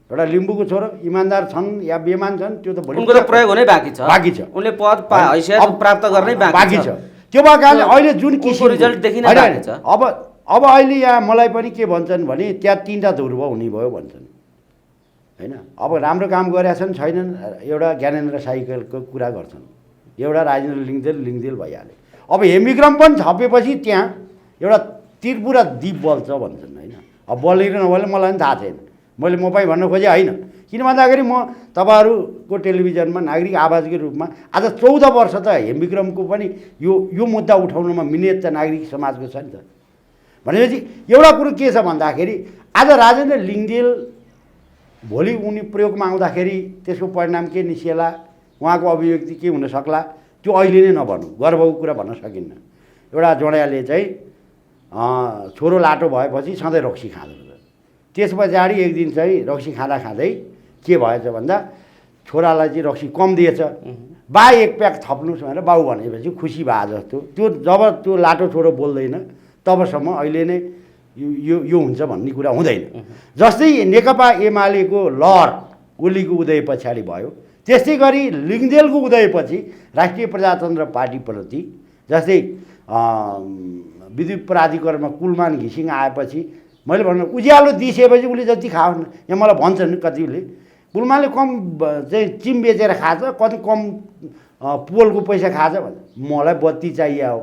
Speaker 1: एउटा लिम्बूको छोरो, इमान्दार छन् या बेमान छन्, त्यो त
Speaker 2: उनको त प्रयोग हुनै बाँकी छ। उनले पद हैसियत प्राप्त गर्नै बाँकी छ।
Speaker 1: त्यो भएको कारणले अहिले जुन किसिमको
Speaker 2: रिजल्ट देखिन बाँकी छ।
Speaker 1: अब अहिले यहाँ मलाई पनि के भन्छन् भने त्यहाँ 3टा ध्रुव हुने भयो भन्छन्, हैन। अब राम्रो काम गरेका छन् छैनन्, एउटा ज्ञानेन्द्र साइकलको कुरा गर्छन्, एउटा राजेन्द्र लिङ्गदेन भइहाल्यो। अब हेमविक्रम पनि थपेपछि त्यहाँ एउटा त्रिपुरा द्वीप बल्छ भन्छन्, हैन। अब बल्ने कि नबल्ने मलाई पनि थाहा छैन, मैले मपाई भन्न खोजेँ होइन। किन भन्दाखेरि म तपाईँहरूको टेलिभिजनमा नागरिक आवाजकै रूपमा आज 14 वर्ष त हेमविक्रमको पनि यो मुद्दा उठाउनुमा मिहिनेत त नागरिक समाजको छ नि त। भनेपछि एउटा कुरो के छ भन्दाखेरि आज राजेन्द्र लिङ्गदेन भोलि उनी प्रयोगमा आउँदाखेरि त्यसको परिणाम के निस्केला, उहाँको अभिव्यक्ति के हुन सक्ला, त्यो अहिले नै नभनौँ, गर्वको कुरा भन्न सकिन्न। एउटा जोडाले चाहिँ छोरो लाटो भएपछि सधैँ रक्सी खाँदो रहेछ। त्यस पछाडि एक दिन चाहिँ रक्सी खाँदा के भएछ भन्दा छोरालाई चाहिँ रक्सी कम दिएछ, बा एक प्याक थप्नुहोस् भनेर बाउ भनेपछि खुसी भए जस्तो। त्यो जब त्यो लाटो छोरो बोल्दैन तबसम्म अहिले नै यो हुन्छ भन्ने कुरा हुँदैन। जस्तै नेकपा एमालेको लहर ओलीको उदय पछाडि भयो, त्यस्तै गरी लिङ्गदेलको उदयपछि राष्ट्रिय प्रजातन्त्र पार्टीप्रति, जस्तै विद्युत प्राधिकरणमा कुलमान घिसिङ आएपछि मैले भन्नु उज्यालो दिइसकेपछि उसले जति खाओस्, यहाँ मलाई भन्छन् कतिले कुलमानले कम चाहिँ चिम बेचेर खान्छ, कति कम पोलको पैसा खान्छ भन्छ। मलाई बत्ती चाहियो हो,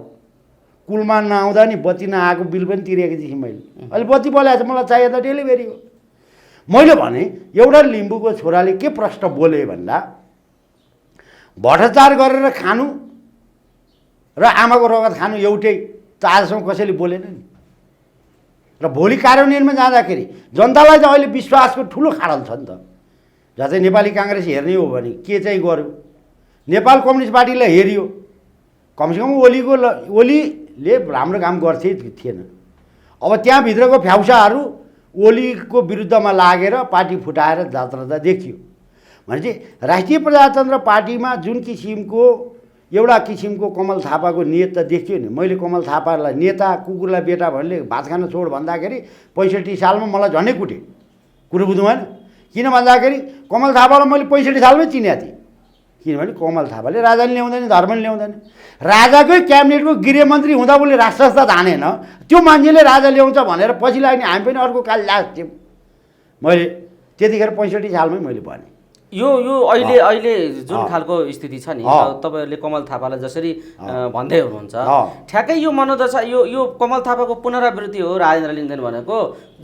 Speaker 1: कुलमान नआउँदा नि बत्ती नआएको बिल पनि तिरेको थिएँ मैले। अहिले बत्ती बोलाएको छ, मलाई चाहियो त डेलिभरी हो। मैले भने एउटा लिम्बूको छोराले के प्रश्न बोले भन्दा भ्रष्टाचार गरेर खानु र आमाको रगत खानु एउटै, त आजसम्म कसैले बोलेन नि। र भोलि कार्यान्वयनमा जाँदाखेरि जनतालाई त अहिले विश्वासको ठुलो खाडल छ नि त। जस्तै नेपाली काङ्ग्रेस हेर्ने हो भने के चाहिँ गर्यो, नेपाल कम्युनिस्ट पार्टीलाई हेरियो, कमसेकम ओलीले राम्रो काम गर्थे थिएन। अब त्यहाँभित्रको फ्याउसाहरू ओलीको विरुद्धमा लागेर पार्टी फुटाएर जात्रा देखियो भने चाहिँ राष्ट्रिय प्रजातन्त्र पार्टीमा जुन किसिमको एउटा किसिमको कमल थापाको नियत त देखियो नि। मैले कमल थापालाई नेता कुकुरलाई बेटा भन्ने भात खान छोड भन्दाखेरि 65 सालमा मलाई झनै कुटे, कुरो बुझ्नु भएन। किन भन्दाखेरि कमल थापालाई मैले 65 सालमै चिनेको थिएँ, किनभने कमल थापाले राजाले ल्याउँदैन, धर्मले ल्याउँदैन। राजाकै क्याबिनेटको गृहमन्त्री हुँदा उसले राष्ट्रसत्ता धानेन, त्यो मान्छेले राजा ल्याउँछ भनेर पछि लाग्ने हामी पनि अर्को काल लाग्थ्यौँ। मैले त्यतिखेर 65 सालमै मैले भने
Speaker 2: यो अहिले जुन खालको स्थिति छ नि, तपाईँहरूले कमल थापालाई जसरी भन्दै हुनुहुन्छ, ठ्याक्कै यो मनोदशा यो कमल थापाको पुनरावृत्ति हो। राजेन्द्र लिङ्गदेन भनेको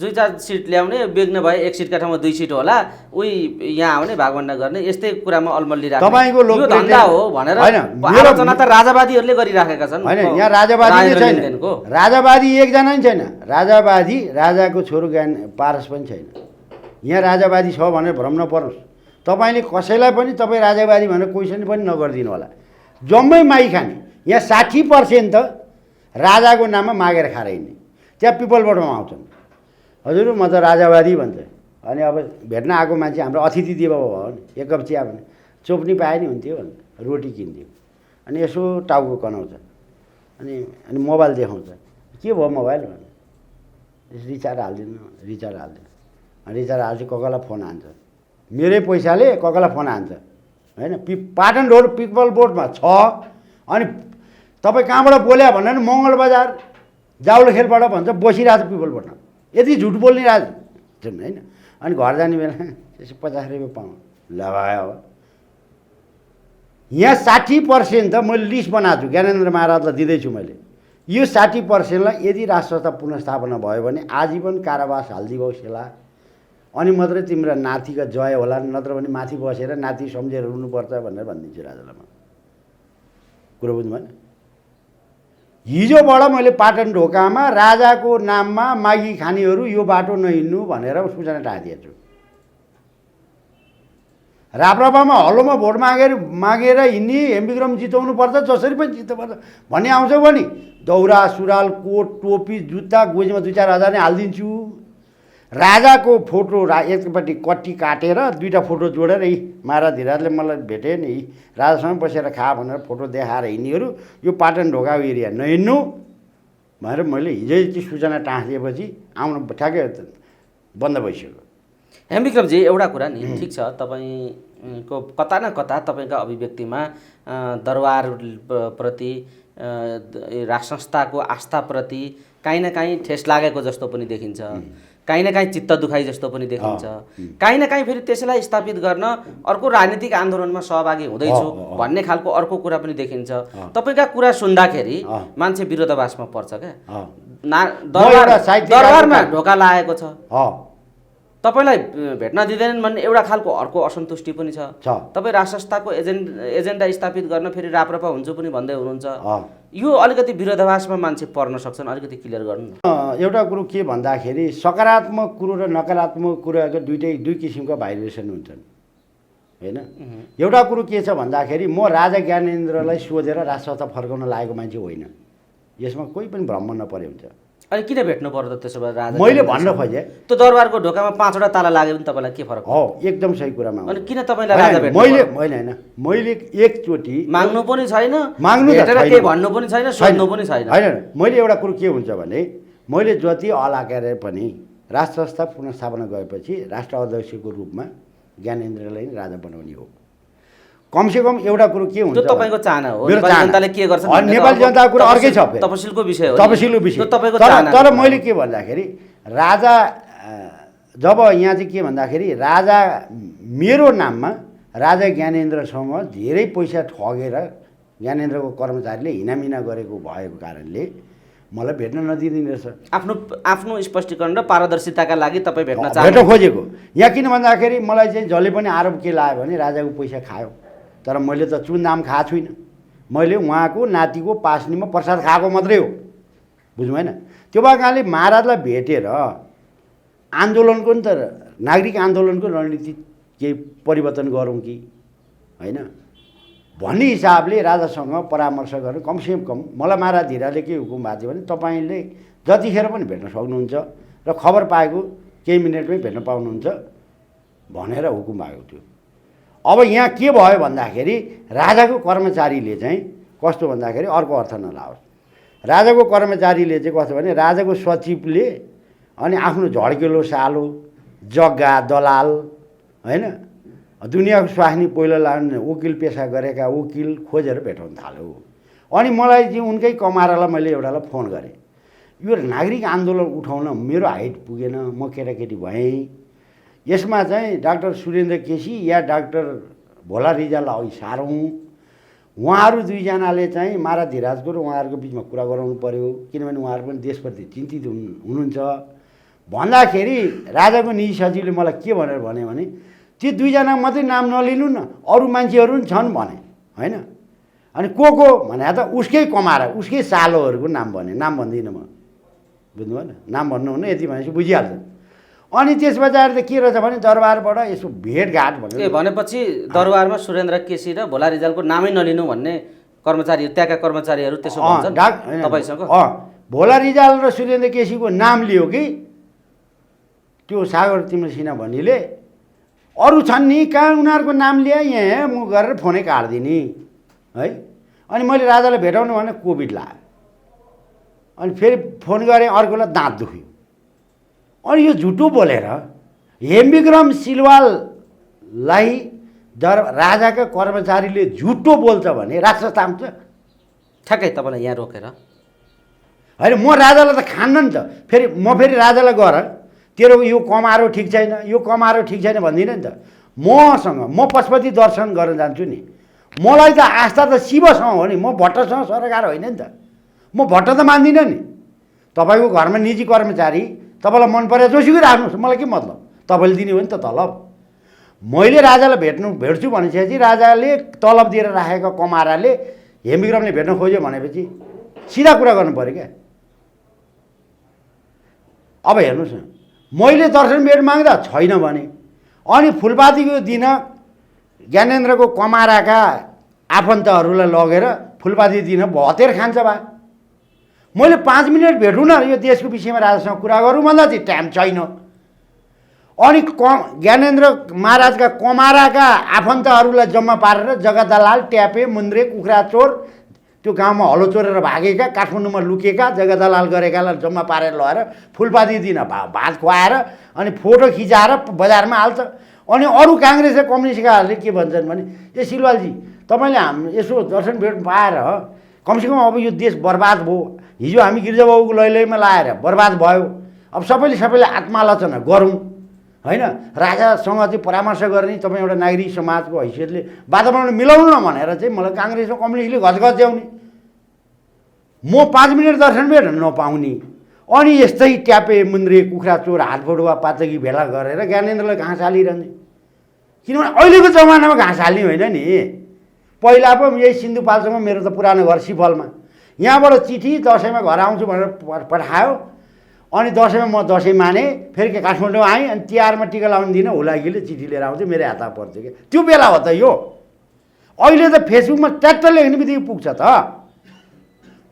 Speaker 2: 2-4 सिट ल्याउने, बेग्न भए 1 सिटका ठाउँमा 2 सिट होला, उही यहाँ आउने भागभण्डा गर्ने, यस्तै कुरामा अल्मल्ली राख्ने यो धन्दा हो भनेर आलोचना त राजावादीहरूले गरिराखेका छन्।
Speaker 1: होइन, यहाँ राजावादी नै छैन, राजावादी एकजना नि छैन, राजावादी राजाको छोरो ज्ञान पारस पनि छैन। यहाँ राजावादी छ भनेर भ्रम नपर्नुहोस्। तपाईँले कसैलाई पनि तपाईँ राजावादी भनेर क्वेसन पनि नगरिदिनु होला। जम्मै माई खाने, यहाँ 60% त राजाको नाममा मागेर खाएर हिँड्ने, त्यहाँ पिपलबोटमा आउँछन्, हजुर म त राजावादी भन्छ। अनि अब भेट्न आएको मान्छे हाम्रो अतिथि देव भयो भने 1 कप चिया भने चोप्नी पाए नि हुन्थ्यो भने रोटी किनिदियो, अनि यसो टाउको कनाउँछ, अनि मोबाइल देखाउँछ, के भयो मोबाइल भने रिचार्ज हालिदिनु, रिचार्ज हालिदिनु, रिचार्ज हाल्छ, कोकालाई फोन हान्छ, मेरै पैसाले कोकालाई फोन हान्छ होइन। पाटन रोड पिपलबोटमा छ। अनि तपाईँ कहाँबाट बोल्या भनेर मङ्गलबजार जाउलेखेलबाट भन्छ, बसिरहेको छ पिपलबोटमा, यति झुट बोल्ने राज होइन। अनि घर जाने बेला त्यसो 50 रुपियाँ पाउँ लगायो। अब यहाँ 60% त मैले लिस्ट बनाएको छु, ज्ञानेन्द्र महाराजलाई दिँदैछु मैले। यो 60%लाई यदि राष्ट्रसत्ता पुनर्स्थापना भयो भने आजीवन कारावास हालिदियो सेला, अनि मात्रै तिम्रो नातिका जय होला, नत्र भने माथि बसेर नाति सम्झेर रुनुपर्छ भनेर भनिदिन्छु राजालाई म। कुरो बुझ्नु भएन। हिजोबाट मैले पाटन ढोकामा राजाको नाममा मागी खानेहरू यो बाटो नहिँड्नु भनेर सूचना टाँसिदिएको छु। राप्रपामा हल्लोमा भोट मागेर हिँड्ने हेमविक्रम जिताउनु पर्छ, जसरी पनि जित्नुपर्छ भन्ने आउँछ भने दौरा सुरुवाल कोट टोपी जुत्ता गोजीमा 2-4 हजार नै हालिदिन्छु। राजाको फोटो एकपट्टि कट्टी काटेर 2टा फोटो जोडेर यी महाराज धिराजले मलाई भेटे नि राजासँग बसेर खा भनेर फोटो देखाएर हिँड्नेहरू यो पाटन ढोका एरिया नहिँड्नु भनेर मैले हिजै चाहिँ सूचना टाँसिदिएपछि आउनु ठ्याक्कै बन्द भइसक्यो।
Speaker 2: हेमविक्रमजी, एउटा कुरा नि, ठिक छ, तपाईँको कता न कता तपाईँका अभिव्यक्तिमा दरबारप्रति राष्ट्र संस्थाको आस्थाप्रति काहीँ न काहीँ ठेस लागेको जस्तो पनि देखिन्छ, काहीँ न काहीँ चित्त दुखाइ जस्तो पनि देखिन्छ, काहीँ न काहीँ फेरि त्यसलाई स्थापित गर्न अर्को राजनीतिक आन्दोलनमा सहभागी हुँदैछु भन्ने खालको अर्को कुरा पनि देखिन्छ। तपाईँका कुरा सुन्दाखेरि मान्छे विरोधाभासमा पर्छ क्या। दरबारमा ढोका लागेको छ, तपाईँलाई भेट्न दिँदैनन् भन्ने एउटा खालको अर्को असन्तुष्टि पनि छ। तपाईँ राष्ट्र संस्थाको एजेन्डा स्थापित गर्न फेरि राप्रपा हुन्छु पनि भन्दै हुनुहुन्छ। यो अलिकति विरोधाभासमा मान्छे पर्न सक्छन्, अलिकति क्लियर गर्नु।
Speaker 1: एउटा कुरो के भन्दाखेरि सकारात्मक कुरो र नकारात्मक कुराको दुई किसिमका भाइब्रेसन हुन्छन् होइन। एउटा कुरो के छ भन्दाखेरि म राजा ज्ञानेन्द्रलाई सोधेर राष्ट्र संस्था फर्काउन लागेको मान्छे होइन, यसमा कोही पनि भ्रम नपरे हुन्छ।
Speaker 2: अनि किन भेट्नु पर्यो त त्यसो भए राजा?
Speaker 1: मैले भन्न खोजेँ
Speaker 2: त्यो दरबारको ढोकामा 5वटा ताला लाग्यो भने तपाईँलाई के फरक?
Speaker 1: हो, एकदम सही कुरामा
Speaker 2: अनि किन तपाईँलाई राजा भेट्नु?
Speaker 1: मैले होइन मैले एकचोटि
Speaker 2: माग्नु पनि छैन,
Speaker 1: माग्नु त
Speaker 2: भेटेर
Speaker 1: छैन,
Speaker 2: केही भन्नु पनि छैन, सोध्नु पनि छैन।
Speaker 1: होइन, मैले एउटा कुरो के हुन्छ भने मैले जति अलाकेर पनि राष्ट्र संस्था पुनर्स्थापना गएपछि राष्ट्र अध्यक्षको रूपमा ज्ञानेन्द्रलाई राजा बनाउने हो। कमसेकम एउटा कुरो के हुन्छ,
Speaker 2: त्यो तपाईँको चाहना हो।
Speaker 1: मेरो
Speaker 2: नेपाली
Speaker 1: चाहना।
Speaker 2: जनताले के गर्छ भन्ने
Speaker 1: नेपाली जनताको कुरा अर्कै छ, फेरि
Speaker 2: तपसिलको विषय हो,
Speaker 1: तपसिलको विषय।
Speaker 2: त्यो तपाईँको चाहना।
Speaker 1: तर मैले के भन्दाखेरि राजा जब यहाँ चाहिँ के भन्दाखेरि राजा मेरो नाममा राजा ज्ञानेन्द्रसँग धेरै पैसा ठगेर ज्ञानेन्द्रको कर्मचारीले हिनामिना गरेको भएको कारणले मलाई भेट्न नदिँदैन रहेछ।
Speaker 2: आफ्नो स्पष्टीकरण र पारदर्शिताका लागि तपाईँ भेट्न
Speaker 1: भेट्न खोजेको। यहाँ किन भन्दाखेरि मलाई चाहिँ जसले पनि आरोप के लाग्यो भने राजाको पैसा खायो, तर मैले त चुनाम खाएको छुइनँ। मैले उहाँको नातिको पास्नीमा प्रसाद खाएको मात्रै हो, बुझ्नु भएन? त्यो भएको कारणले महाराजलाई भेटेर आन्दोलनको नि त नागरिक आन्दोलनको रणनीति केही परिवर्तन गरौँ कि होइन भन्ने हिसाबले राजासँग परामर्श गरेर कमसेकम मलाई महाराज धिराले के हुकुम भएको थियो भने तपाईँले जतिखेर पनि भेट्न सक्नुहुन्छ र खबर पाएको केही मिनटमै भेट्न पाउनुहुन्छ भनेर हुकुम भएको थियो। अब यहाँ के भयो भन्दाखेरि राजाको कर्मचारीले चाहिँ कस्तो भन्दाखेरि अर्को अर्थ नलाओस्, राजाको कर्मचारीले चाहिँ कस्तो भने राजाको सचिवले अनि आफ्नो झड्केलो सालो जग्गा दलाल होइन दुनियाँको स्वास्नी पहिलो लाने वकिल पेसा गरेका वकिल खोजेर भेटाउन थाल्यो। अनि मलाई चाहिँ उनकै कमारालाई मैले एउटालाई फोन गरेँ, यो नागरिक आन्दोलन उठाउन मेरो हाइट पुगेन, म केटाकेटी भएँ, यसमा चाहिँ डाक्टर सुरेन्द्र केसी या डाक्टर भोला रिजाललाई अघि सारौँ, उहाँहरू दुईजनाले चाहिँ महाराज धिराजको र उहाँहरूको बिचमा कुरा गराउनु पर्यो, किनभने उहाँहरू पनि देशप्रति चिन्तित हुनुहुन्छ भन्दाखेरि राजाको निजी सचिवले मलाई के भनेर भने त्यो दुईजना मात्रै नाम नलिनु न, अरू मान्छेहरू पनि छन् भने होइन। अनि को भने त उसकै कमारा उसकै सालोहरूको नाम भने, नाम भन्दिनँ म, बुझ्नु भएन? नाम भन्नु हुन्न, यति भनेपछि बुझिहाल्छ। अनि त्यस पछाडि त के रहेछ भने दरबारबाट यसो भेटघाट भन्यो।
Speaker 2: भनेपछि दरबारमा सुरेन्द्र केसी र भोला रिजालको नामै नलिनु भन्ने कर्मचारीहरू त्यहाँका कर्मचारीहरू त्यसो भन्छन् तपाईँसँग?
Speaker 1: भोला रिजाल र सुरेन्द्र केसीको नाम लियो कि त्यो सागर तिम्रो सिन्हा भन्नेले, अरू छन् नि कहाँ उनीहरूको नाम ल्याए यहाँ म गरेर फोनै काट्दिने है। अनि मैले राजालाई भेटाउनु भने कोभिड लाग्यो, अनि फेरि फोन गरेँ अर्कोलाई दाँत दुख्यो। अनि यो झुटो बोलेर हेमविक्रम सिलवाललाई राजाका कर्मचारीले झुटो बोल्छ भने राष्ट्र ताम्छ?
Speaker 2: ठ्याक्कै तपाईँलाई यहाँ रोकेर
Speaker 1: होइन, म राजालाई त खान्न नि त। फेरि राजालाई गर तेरो यो कमारो ठिक छैन, यो कमारो ठिक छैन भन्दिनँ नि त। म पशुपति दर्शन गर्न जान्छु नि, मलाई त आस्था त शिवसँग हो नि, म भट्टसँग सरकार होइन नि त। म भट्ट त मान्दिनँ नि। तपाईँको घरमा निजी कर्मचारी तपाईँलाई मन परे जोसुकै राख्नुहोस्, मलाई के मतलब, तपाईँले दिने हो नि त तलब। मैले राजालाई भेट्छु भनिसकेपछि राजाले तलब दिएर राखेको कमाराले हेमविक्रमले भेट्न खोज्यो भनेपछि सिधा कुरा गर्नु पऱ्यो क्या। अब हेर्नुहोस् न, मैले दर्शन भेट माग्दा छैन भने अनि फुलपातीको दिन ज्ञानेन्द्रको कमाराका आफन्तहरूलाई लगेर फुलपाती दिन भतेर खान्छ बा, मैले 5 मिनट भेटौँ न यो देशको विषयमा राजासँग कुरा गरौँ भन्दा चाहिँ टाइम छैन। अनि ज्ञानेन्द्र महाराजका कमाराका आफन्तहरूलाई जम्मा पारेर जग्गा दलाल ट्यापे मुन्द्रे कुखुरा चोर त्यो गाउँमा हलो चोरेर भागेका काठमाडौँमा लुकेका जग्गा दलाल गरेकालाई जम्मा पारेर लगेर फुलपाती दिन भात खुवाएर अनि फोटो खिचाएर बजारमा हाल्छ। अनि अरू काङ्ग्रेस र कम्युनिस्टकाहरूले के भन्छन् भने ए सिलवालजी तपाईँले यसो दर्शन भेट पाएर कमसेकम अब यो देश बर्बाद भयो, हिजो हामी गिरिजाबाबुको लैलैमा लाएर बर्बाद भयो, अब सबैले आत्मालोचना गरौँ होइन, राजासँग चाहिँ परामर्श गर्ने तपाईँ एउटा नागरिक समाजको हैसियतले वातावरण मिलाउनु न भनेर चाहिँ मलाई काङ्ग्रेस र कम्युनिस्टले घचघच ल्याउने। म 5 मिनट दर्शन भेट नपाउने अनि यस्तै ट्यापे मुन्द्रे कुखुरा चोर हातफोडुवा पातकी भेला गरेर ज्ञानेन्द्रलाई घाँस हालिरहने। किनभने अहिलेको जमानामा घाँस हाल्ने होइन नि, पहिला पो यही सिन्धुपाल्चोकमा मेरो त पुरानो घर सिफलमा यहाँबाट चिठी दसैँमा घर आउँछु भनेर पठायो। अनि दसैँमा म दसैँ माने फेरि काठमाडौँ आएँ, अनि तिहारमा टिका लाउनु दिनँ, हुलाकीले चिठी लिएर आउँथ्यो, मेरो हातमा पर्थ्यो क्या। त्यो बेला हो त यो। अहिले त फेसबुकमा ट्याक्ट लेख्ने बित्तिकै पुग्छ त।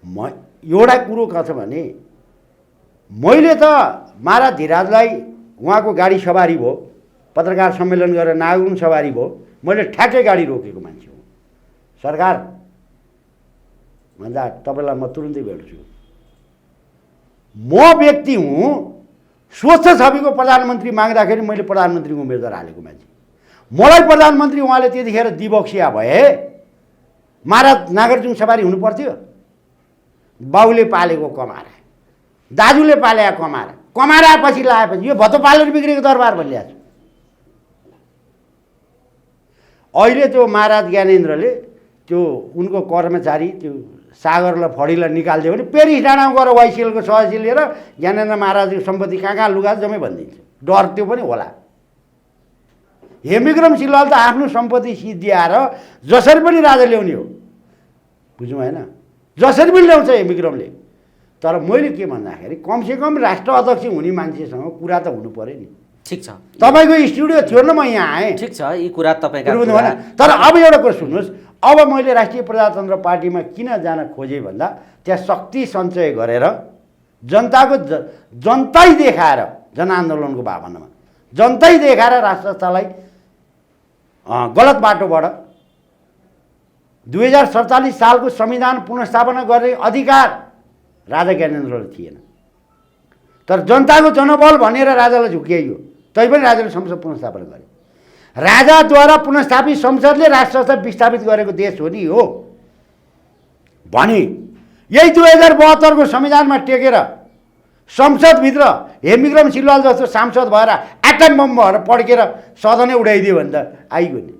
Speaker 1: म एउटा कुरो के छ भने मैले त महाराज धीराजलाई उहाँको गाडी सवारी भयो, पत्रकार सम्मेलन गरेर नागुङ सवारी भयो, मैले ठ्याक्कै गाडी रोकेको मान्छे हो। सरकार भन्दा तपाईँलाई म तुरुन्तै भेट्छु। म व्यक्ति हुँ, स्वच्छ छविको प्रधानमन्त्री माग्दाखेरि मैले प्रधानमन्त्रीको उम्मेदवार हालेको मान्छे। मलाई प्रधानमन्त्री उहाँले त्यतिखेर दिबक्सिया भए महाराज नागरजुङ सवारी हुनु पर्थ्यो? बाउले पालेको कमारा, दाजुले पालेको कमारापछि लगाएपछि यो भत्तो पालेर बिग्रेको दरबार भनिरहेको छु। अहिले त्यो महाराज ज्ञानेन्द्रले त्यो उनको कर्मचारी त्यो सागरलाई फडीलाई निकालिदियो भने पेरिस डाँडामा गएर वाइसिएलको सहसी लिएर ज्ञानेन्द्र महाराजको सम्पत्ति कहाँ लुगा जम्मै भनिदिन्छ। डर त्यो पनि होला। हेमविक्रम सिलवाल त आफ्नो सम्पत्ति सिद्धिआएर जसरी पनि राजा ल्याउने हो, बुझ्नु भएन? जसरी पनि ल्याउँछ हेमविक्रमले। तर मैले के भन्दाखेरि कमसेकम राष्ट्र अध्यक्ष हुने मान्छेसँग कुरा त हुनु पर्यो नि।
Speaker 2: ठिक छ,
Speaker 1: तपाईँको स्टुडियो थियो न, म यहाँ आएँ।
Speaker 2: ठिक छ, यी कुरा तपाईँका
Speaker 1: तर अब एउटा कुरा सुन्नुहोस्, अब मैले राष्ट्रिय प्रजातन्त्र पार्टीमा किन जान खोजेँ भन्दा त्यहाँ शक्ति सञ्चय गरेर जनतै देखाएर, जनआन्दोलनको भावनामा जनतै देखाएर राष्ट्रलाई गलत बाटोबाट 2047 सालको संविधान पुनर्स्थापना गर्ने अधिकार राजा ज्ञानेन्द्रले थिएन। तर जनताको जनबल भनेर राजालाई झुक्याइयो, तैपनि राजाले संसद पुनर्स्थापना गरे। राजाद्वारा पुनर्स्थापित संसदले राष्ट्रलाई विस्थापित गरेको देश हो नि हो भने यही 2072 को संविधानमा टेकेर संसदभित्र हेमविक्रम सिलवाल जस्तो सांसद भएर एटम बम भएर पड्केर सदनै उडाइदियो भने त आइगयो नि।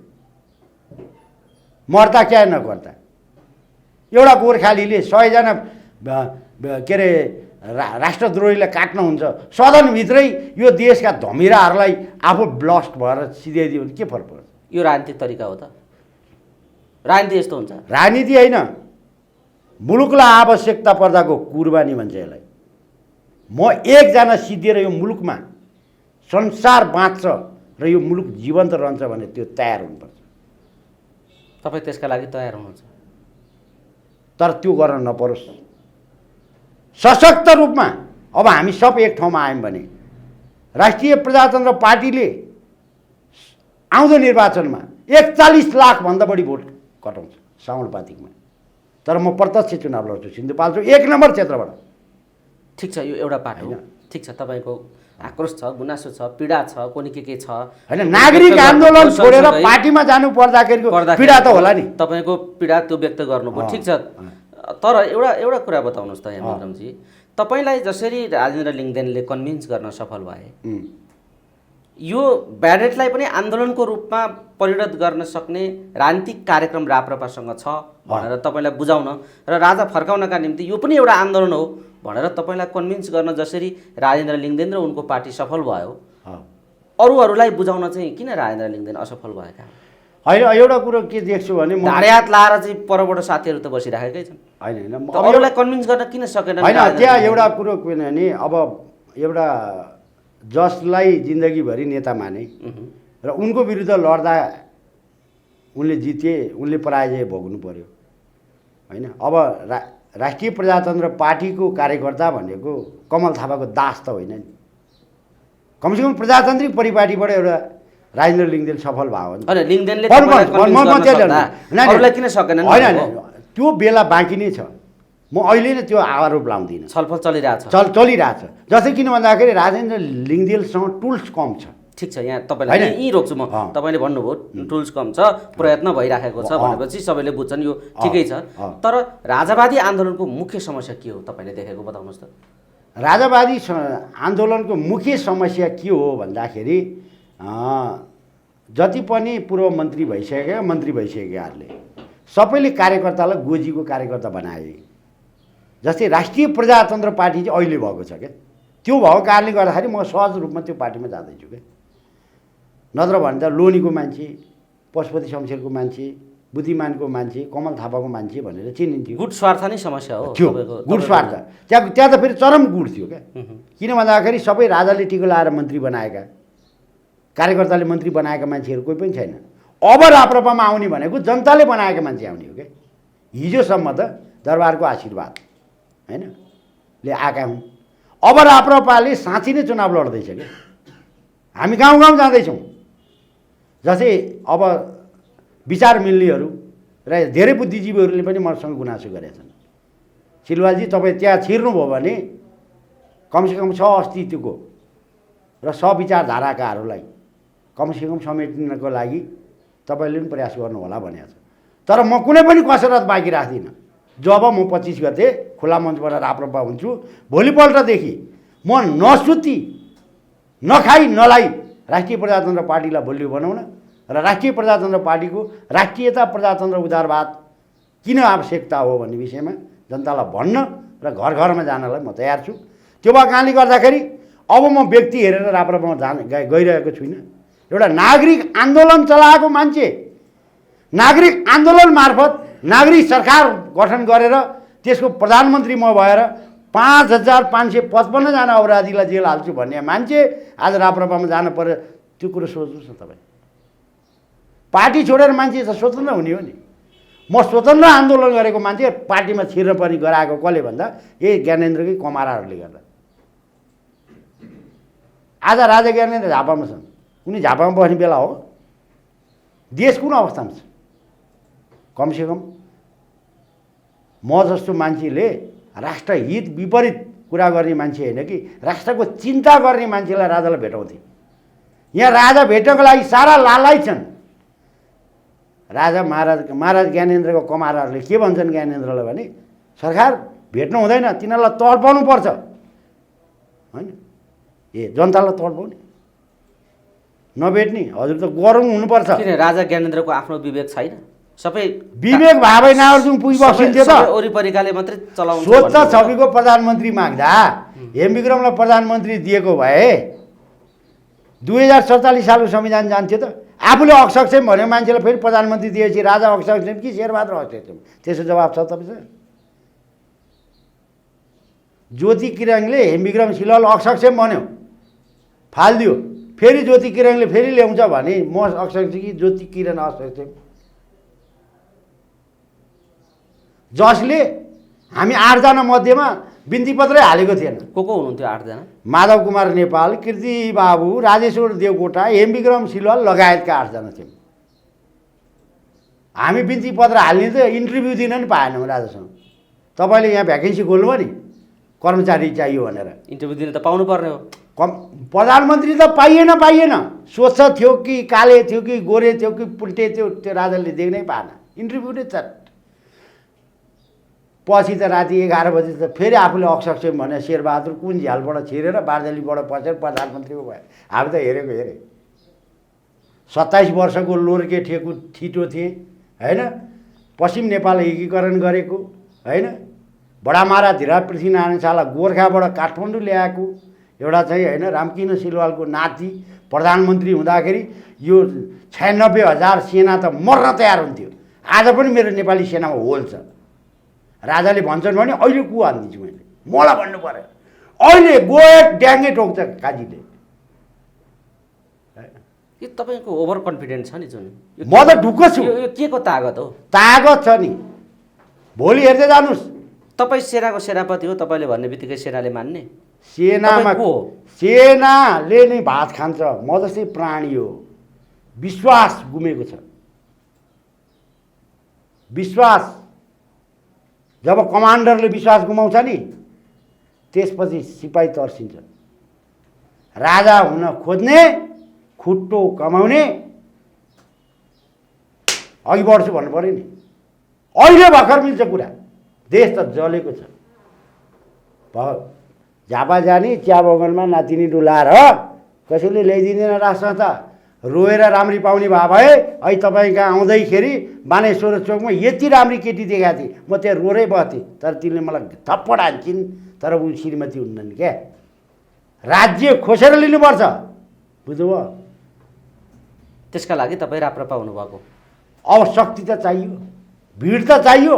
Speaker 1: मर्ता क्या नगर्दा एउटा गोर्खालीले 100 जना के अरे राष्ट्रद्रोहीलाई काट्नुहुन्छ, सदनभित्रै यो देशका धमिराहरूलाई आफू ब्लस्ट भएर सिधाइदियो भने के फरक पर्छ?
Speaker 2: यो राजनीतिक तरिका हो त? राजनीति यस्तो हुन्छ?
Speaker 1: राजनीति होइन, मुलुकलाई आवश्यकता पर्दाको कुर्बानी भन्छ यसलाई। म एकजना सिद्धिएर यो मुलुकमा संसार बाँच्छ र यो मुलुक जीवन्त रहन्छ भने त्यो तयार हुनुपर्छ।
Speaker 2: तपाईँ त्यसका लागि तयार हुनुहुन्छ?
Speaker 1: तर त्यो गर्न नपरोस्। सशक्त रूपमा अब हामी सब एक ठाउँमा आयौँ भने राष्ट्रिय प्रजातन्त्र पार्टीले आउँदो निर्वाचनमा 41 लाखभन्दा बढी भोट कटाउँछ साउनपातिकमा। तर म प्रत्यक्ष चुनाव लड्छु सिन्धुपाल्चोक 1 नम्बर क्षेत्रबाट।
Speaker 2: ठिक छ, यो एउटा पाटो हो। ठिक छ, तपाईँको आक्रोश छ, गुनासो छ, पीडा छ, कोनी के छ
Speaker 1: हैन। नागरिक आन्दोलन छोडेर पार्टीमा जानु पर्दाखेरिको पीडा त होला नि। तपाईँको
Speaker 2: पीडा त्यो व्यक्त गर्नुभयो, ठिक छ। तर एउटा कुरा बताउनुहोस् त हेमविक्रमजी, तपाईँलाई जसरी राजेन्द्र लिङ्गदेनले कन्भिन्स गर्न सफल भए, यो ब्यारेटलाई पनि आन्दोलनको रूपमा परिणत गर्न सक्ने राजनीतिक कार्यक्रम राप्रपासँग छ भनेर तपाईँलाई बुझाउन र राजा फर्काउनका निम्ति यो पनि एउटा आन्दोलन हो भनेर तपाईँलाई कन्भिन्स गर्न जसरी राजेन्द्र लिङ्गदेन र उनको पार्टी सफल भयो, अरूहरूलाई बुझाउन चाहिँ किन राजेन्द्र लिङ्गदेन असफल भएका?
Speaker 1: होइन, एउटा कुरो के देख्छु भने
Speaker 2: ढाडे हात लाएर चाहिँ परबाट साथीहरू त बसिराखेकै छन्।
Speaker 1: होइन,
Speaker 2: अरूलाई कन्भिन्स गर्न किन सकेन?
Speaker 1: होइन, त्यहाँ एउटा कुरो के भने अब एउटा जसलाई जिन्दगीभरि नेता माने र उनको विरुद्ध लड्दा उनले जिते, उनले पराजय भोग्नु पर्यो होइन। अब राष्ट्रिय प्रजातन्त्र पार्टीको कार्यकर्ता भनेको कमल थापाको दास त होइन नि। कमसेकम प्रजातान्त्रिक परिपाटीबाट एउटा राजेन्द्र लिङ्गदेन सफल भयो भने
Speaker 2: हैन, लिङ्गदेनले
Speaker 1: अरूलाई
Speaker 2: किन सकेन?
Speaker 1: होइन, त्यो बेला बाँकी नै छ। म अहिले नै त्यो आरोप लाउँदिनँ।
Speaker 2: छलफल चलिरहेछ
Speaker 1: जस्तै किन भन्दाखेरि राजेन्द्र लिङ्गदेनसँग टुल्स कम छ।
Speaker 2: ठिक छ, यहाँ तपाईँलाई यहीँ रोक्छु म। तपाईँले भन्नुभयो टुल्स कम छ, प्रयत्न भइराखेको छ भनेपछि सबैले बुझ्छन्, यो ठिकै छ। तर राजावादी आन्दोलनको मुख्य समस्या के हो तपाईँले देखेको बताउनुहोस् त?
Speaker 1: राजावादी आन्दोलनको मुख्य समस्या के हो भन्दाखेरि जति पनि पूर्व मन्त्री भइसकेका मन्त्री भइसकेकाहरूले सबैले कार्यकर्तालाई गोजीको कार्यकर्ता बनाए। जस्तै राष्ट्रिय प्रजातन्त्र पार्टी चाहिँ अहिले भएको छ क्या, त्यो भएको कारणले गर्दाखेरि म सहज रूपमा त्यो पार्टीमा जाँदैछु क्या। नत्र भने त लोनीको मान्छे, पशुपति शमशेरको मान्छे, बुद्धिमानको मान्छे, कमल थापाको मान्छे भनेर चिनिन्थ्यो।
Speaker 2: गुट स्वार्थ नै समस्या हो
Speaker 1: थियो, गुट स्वार्थ। त्यहाँ त फेरि चरम गुट थियो क्या। किन भन्दाखेरि सबै राजाले टिको लाएर मन्त्री बनाएका, कार्यकर्ताले मन्त्री बनाएका मान्छेहरू कोही पनि छैन। अब राप्रपामा आउने भनेको जनताले बनाएका मान्छे आउने हो क्या। हिजोसम्म त दरबारको आशीर्वाद होइन ले आएका हुन्। अब राप्रपाले साँच्चै नै चुनाव लड्दैछ क्या। हामी गाउँ गाउँ जाँदैछौँ। जस्तै अब विचार मिल्नेहरू र धेरै बुद्धिजीवीहरूले पनि मसँग गुनासो गरेका छन्। सिलवालजी तपाईँ त्यहाँ छिर्नुभयो भने कमसेकम अस्तित्वको र विचारधाराकाहरूलाई कमसेकम समेट्नको लागि तपाईँले पनि प्रयास गर्नु होला भनेको छ। तर म कुनै पनि कसरत बाँकी राख्दिनँ। जब म 25 गते खुला मञ्चबाट राप्रपा हुन्छु, भोलिपल्टदेखि म नसुती नखाई नलाई राष्ट्रिय प्रजातन्त्र पार्टीलाई बलियो बनाउन र राष्ट्रिय प्रजातन्त्र पार्टीको राष्ट्रियता प्रजातन्त्र उदारवाद किन आवश्यकता हो भन्ने विषयमा जनतालाई भन्न र घर घरमा जानलाई म तयार छु। त्यो भएको कारणले गर्दाखेरि अब म व्यक्ति हेरेर राप्रपामा गइरहेको छुइनँ। एउटा नागरिक आन्दोलन चलाएको मान्छे, नागरिक आन्दोलन मार्फत नागरिक सरकार गठन गरेर त्यसको प्रधानमन्त्री म भएर 5555 जना अपराधीलाई जेल हाल्छु भन्ने मान्छे आज राप्रपामा जानु पर्यो। त्यो कुरो सोच्नुहोस् न तपाईँ। पार्टी छोडेर मान्छे त स्वतन्त्र हुने हो नि। म स्वतन्त्र आन्दोलन गरेको मान्छे पार्टीमा छिर्न पनि गराएको कसले भन्दा यही ज्ञानेन्द्रकै कमाराहरूले गर्दा। आज राजा ज्ञानेन्द्र झापामा छन्। उनी झापामा बस्ने बेला हो। देश कुन अवस्थामा छ? कमसेकम म जस्तो मान्छेले राष्ट्रहित विपरीत कुरा गर्ने मान्छे होइन कि राष्ट्रको चिन्ता गर्ने मान्छेलाई राजालाई भेटाउँथे। यहाँ राजा भेट्नको लागि सारा लालाइ छन्। राजा महाराज ज्ञानेन्द्रको कमाराहरूले के भन्छन् ज्ञानेन्द्रलाई भने सरकार भेट्नु हुँदैन, तिनीहरूलाई तडपाउनु पर्छ होइन। जनतालाई तडपाउने नभेट्ने हजुर त गरौँ हुनुपर्छ।
Speaker 2: किन राजा ज्ञानेन्द्रको आफ्नो विवेक छैन? सबै
Speaker 1: विवेक भावै नार्जुङ पुगी बसिन्थ्यो त।
Speaker 2: वरिपरिकाले मात्रै चलाउँछ।
Speaker 1: स्वच्छ छविको प्रधानमन्त्री माग्दा हेमविक्रमलाई प्रधानमन्त्री दिएको भए 2047 सालको संविधान जान्थ्यो त। आफूले अक्षक्षम भन्यो मान्छेलाई फेरि प्रधानमन्त्री दिएपछि राजा अक्षक्षम कि शेरबहादुर अक्षक्षम? त्यसको जवाब छ तपाईँसँग? ज्योति किरणले हेमविक्रम सिलवाल अक्षक्षम भन्यो, फालिदियो। फेरि ज्योति किरणले फेरि ल्याउँछ भने म अक्षक्षम कि ज्योति किरण अक्षक्षम? जसले हामी 8 जना मध्येमा बिन्ती पत्रै हालेको थिएन।
Speaker 2: को हुनुहुन्थ्यो 8 जना?
Speaker 1: माधव कुमार नेपाल, कीर्ति बाबु, राजेश्वर देवकोटा, हेमविक्रम सिलवाल लगायतका 8 जना थियौँ। हामी बिन्ती पत्र हाल्ने त इन्टरभ्यू दिन नि पाएनौँ राजासँग। तपाईँले यहाँ भ्याकेन्सी खोल्नुभयो नि कर्मचारी चाहियो भनेर।
Speaker 2: इन्टरभ्यू दिन त पाउनु पर्ने हो।
Speaker 1: प्रधानमन्त्री त पाइएन। स्वच्छ थियो कि काले थियो कि गोरे थियो कि पुल्टे थियो, त्यो राजाले देख्नै पाएन। इन्टरभ्यू नै चट। पछि त राति 11 बजी त फेरि आफूले अक्षक्षम भने शेरबहादुर कुन झ्यालबाट छिरेर बार्देलीबाट पसेर प्रधानमन्त्रीको भयो। हामी त हेरे 27 वर्षको लोर्के ठेकु ठिटो थिएँ होइन। पश्चिम नेपाल एकीकरण गरेको होइन। बडामारा धिरा पृथ्वीनारायण शाला गोर्खाबाट काठमाडौँ ल्याएको एउटा चाहिँ होइन। रामकृष्ण सिलवालको नाति प्रधानमन्त्री हुँदाखेरि यो 96,000 सेना त मर्न तयार हुन्थ्यो। आज पनि मेरो नेपाली सेनामा होल छ। राजाले भन्छन् भने अहिले कु हानिदिन्छु मैले, मलाई भन्नु पर्यो। अहिले गोएट ड्याङ्गे टोक्छ काजीले।
Speaker 2: यो तपाईँको ओभर कन्फिडेन्स छ नि जुन।
Speaker 1: म त ढुक्क छु।
Speaker 2: यो के को तागत हो?
Speaker 1: तागत छ नि। भोलि हेर्दै जानुहोस्।
Speaker 2: तपाईँ सेनाको सेनापति हो, तपाईँले भन्ने बित्तिकै सेनाले मान्ने?
Speaker 1: सेनाले नै भात खान्छ। म जस्तै प्राणी हो। विश्वास गुमेको छ। विश्वास जब कमान्डरले विश्वास गुमाउँछ नि त्यसपछि सिपाही तर्सिन्छ। राजा हुन खोज्ने, खुट्टो कमाउने अघि बढ्छु भन्नु पर्यो नि। अहिले भर्खर मिल्छ कुरा। देश त जलेको छ। झापा जाने चिया बगानमा नातिनी डुलाएर कसैले ल्याइदिँदैन राष्ट्र त रोएर राम्री पाउने भए भए अहिले तपाईँ कहाँ आउँदैखेरि बानेश्वर चोकमा यति राम्री केटी देखाएको थिएँ। म त्यहाँ रोरै बस्थेँ। तर तिनले मलाई थप्पड हान्छन्। तर ऊ श्रीमती हुन्नन् क्या। राज्य खोसेर लिनुपर्छ, बुझ्नुभयो?
Speaker 2: त्यसका लागि तपाईँ राप्रपा हुनुभएको?
Speaker 1: अब शक्ति त चाहियो, भिड त चाहियो।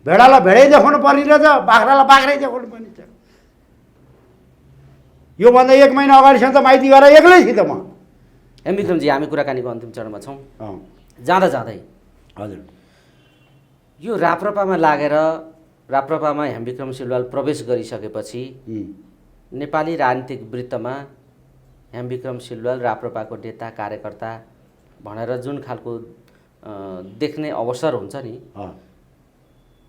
Speaker 1: भेडालाई भेडै देखाउनु पर्ने रहेछ, बाख्रालाई बाख्रै देखाउनु पर्ने छ। योभन्दा 1 महिना अगाडिसम्म त माइती गरेर एक्लै थिएँ त म।
Speaker 2: हेमविक्रमजी, हामी कुराकानीको अन्तिम चरणमा छौँ। जाँदा जाँदै
Speaker 1: हजुर,
Speaker 2: यो राप्रपामा लागेर राप्रपामा हेमविक्रम सिलवाल प्रवेश गरिसकेपछि नेपाली राजनीतिक वृत्तमा हेमविक्रम सिलवाल राप्रपाको नेता कार्यकर्ता भनेर जुन खालको देख्ने अवसर हुन्छ नि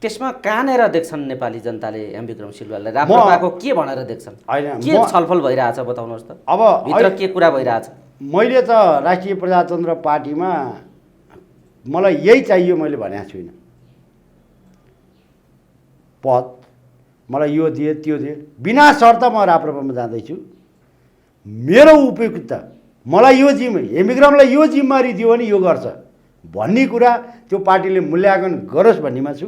Speaker 2: त्यसमा कहाँनिर देख्छन् नेपाली जनताले हेमविक्रम सिलवाललाई राप्रपाको के भनेर देख्छन् के छलफल भइरहेछ बताउनुहोस् त
Speaker 1: अब
Speaker 2: भित्र के कुरा भइरहेछ
Speaker 1: मैले त राष्ट्रिय प्रजातन्त्र पार्टीमा मलाई यही चाहियो मैले भनेको छुइनँ पद मलाई यो दिए त्यो दिए बिना शर्त म राप्रपामा जाँदैछु मेरो उपयुक्तता मलाई यो हेमविक्रमलाई यो जिम्मेवारी दियो भने यो गर्छ भन्ने कुरा त्यो पार्टीले मूल्याङ्कन गरोस् भन्नेमा छु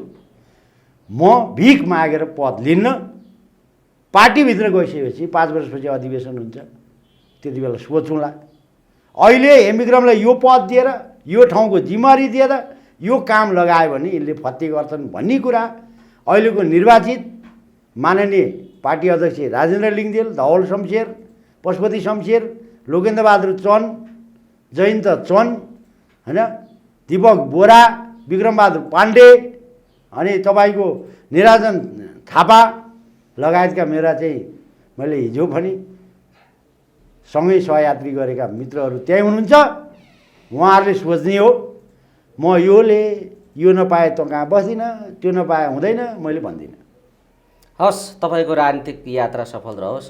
Speaker 1: म भिख मागेर पद लिन्न पार्टीभित्र गइसकेपछि 5 वर्षपछि अधिवेशन हुन्छ त्यति बेला सोचौँला अहिले हेमविक्रमलाई यो पद दिएर यो ठाउँको जिम्मेवारी दिएर यो काम लगायो भने यसले फत्ते गर्छन् भन्ने कुरा अहिलेको निर्वाचित माननीय पार्टी अध्यक्ष राजेन्द्र लिङ्गदेल धवल शमशेर पशुपति शमशेर लोकेन्द्रबहादुर चन्द जयन्त चन्द होइन दीपक बोरा विक्रमबहादुर पाण्डे अनि तपाईँको निराजन थापा लगायतका मेरा चाहिँ मैले हिजो पनि सँगै सहयात्री गरेका मित्रहरू त्यहीँ हुनुहुन्छ उहाँहरूले सोच्ने हो म यो नपाए त कहाँ बस्दिनँ त्यो नपाए हुँदैन मैले भन्दिनँ
Speaker 2: हस् तपाईँको राजनीतिक यात्रा सफल रहोस्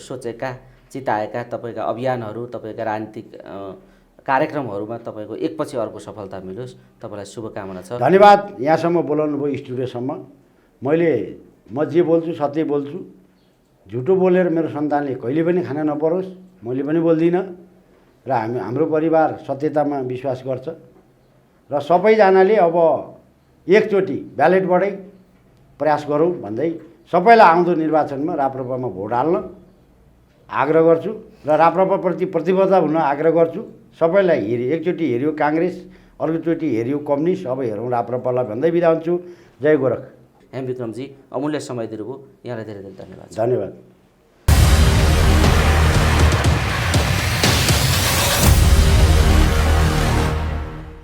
Speaker 2: सोचेका चिताएका तपाईँका अभियानहरू तपाईँका राजनीतिक कार्यक्रमहरूमा तपाईँको एकपछि अर्को सफलता मिलोस् तपाईँलाई शुभकामना छ
Speaker 1: धन्यवाद यहाँसम्म बोलाउनु भयो स्टुडियोसम्म म जे बोल्छु सत्य बोल्छु झुटो बोलेर मेरो सन्तानले कहिले पनि खाना नपरोस् मैले पनि बोल्दिनँ र हाम्रो परिवार सत्यतामा विश्वास गर्छ र सबैजनाले अब एकचोटि ब्यालेटबाटै प्रयास गरौँ भन्दै सबैलाई आउँदो निर्वाचनमा राप्रपामा भोट हाल्न आग्रह गर्छु र राप्रपाप्रति प्रतिबद्ध हुन आग्रह गर्छु सबैलाई एकचोटि हेऱ्यो काङ्ग्रेस अर्कोचोटि हेऱ्यो कम्युनिस्ट अब हेरौँ राप्रपालाई भन्दै बिदा हुन्छु जय गोरख
Speaker 2: हेमविक्रमजी अमूल्य समय दिनुभयो यहाँलाई धेरै धेरै धन्यवाद
Speaker 1: धन्यवाद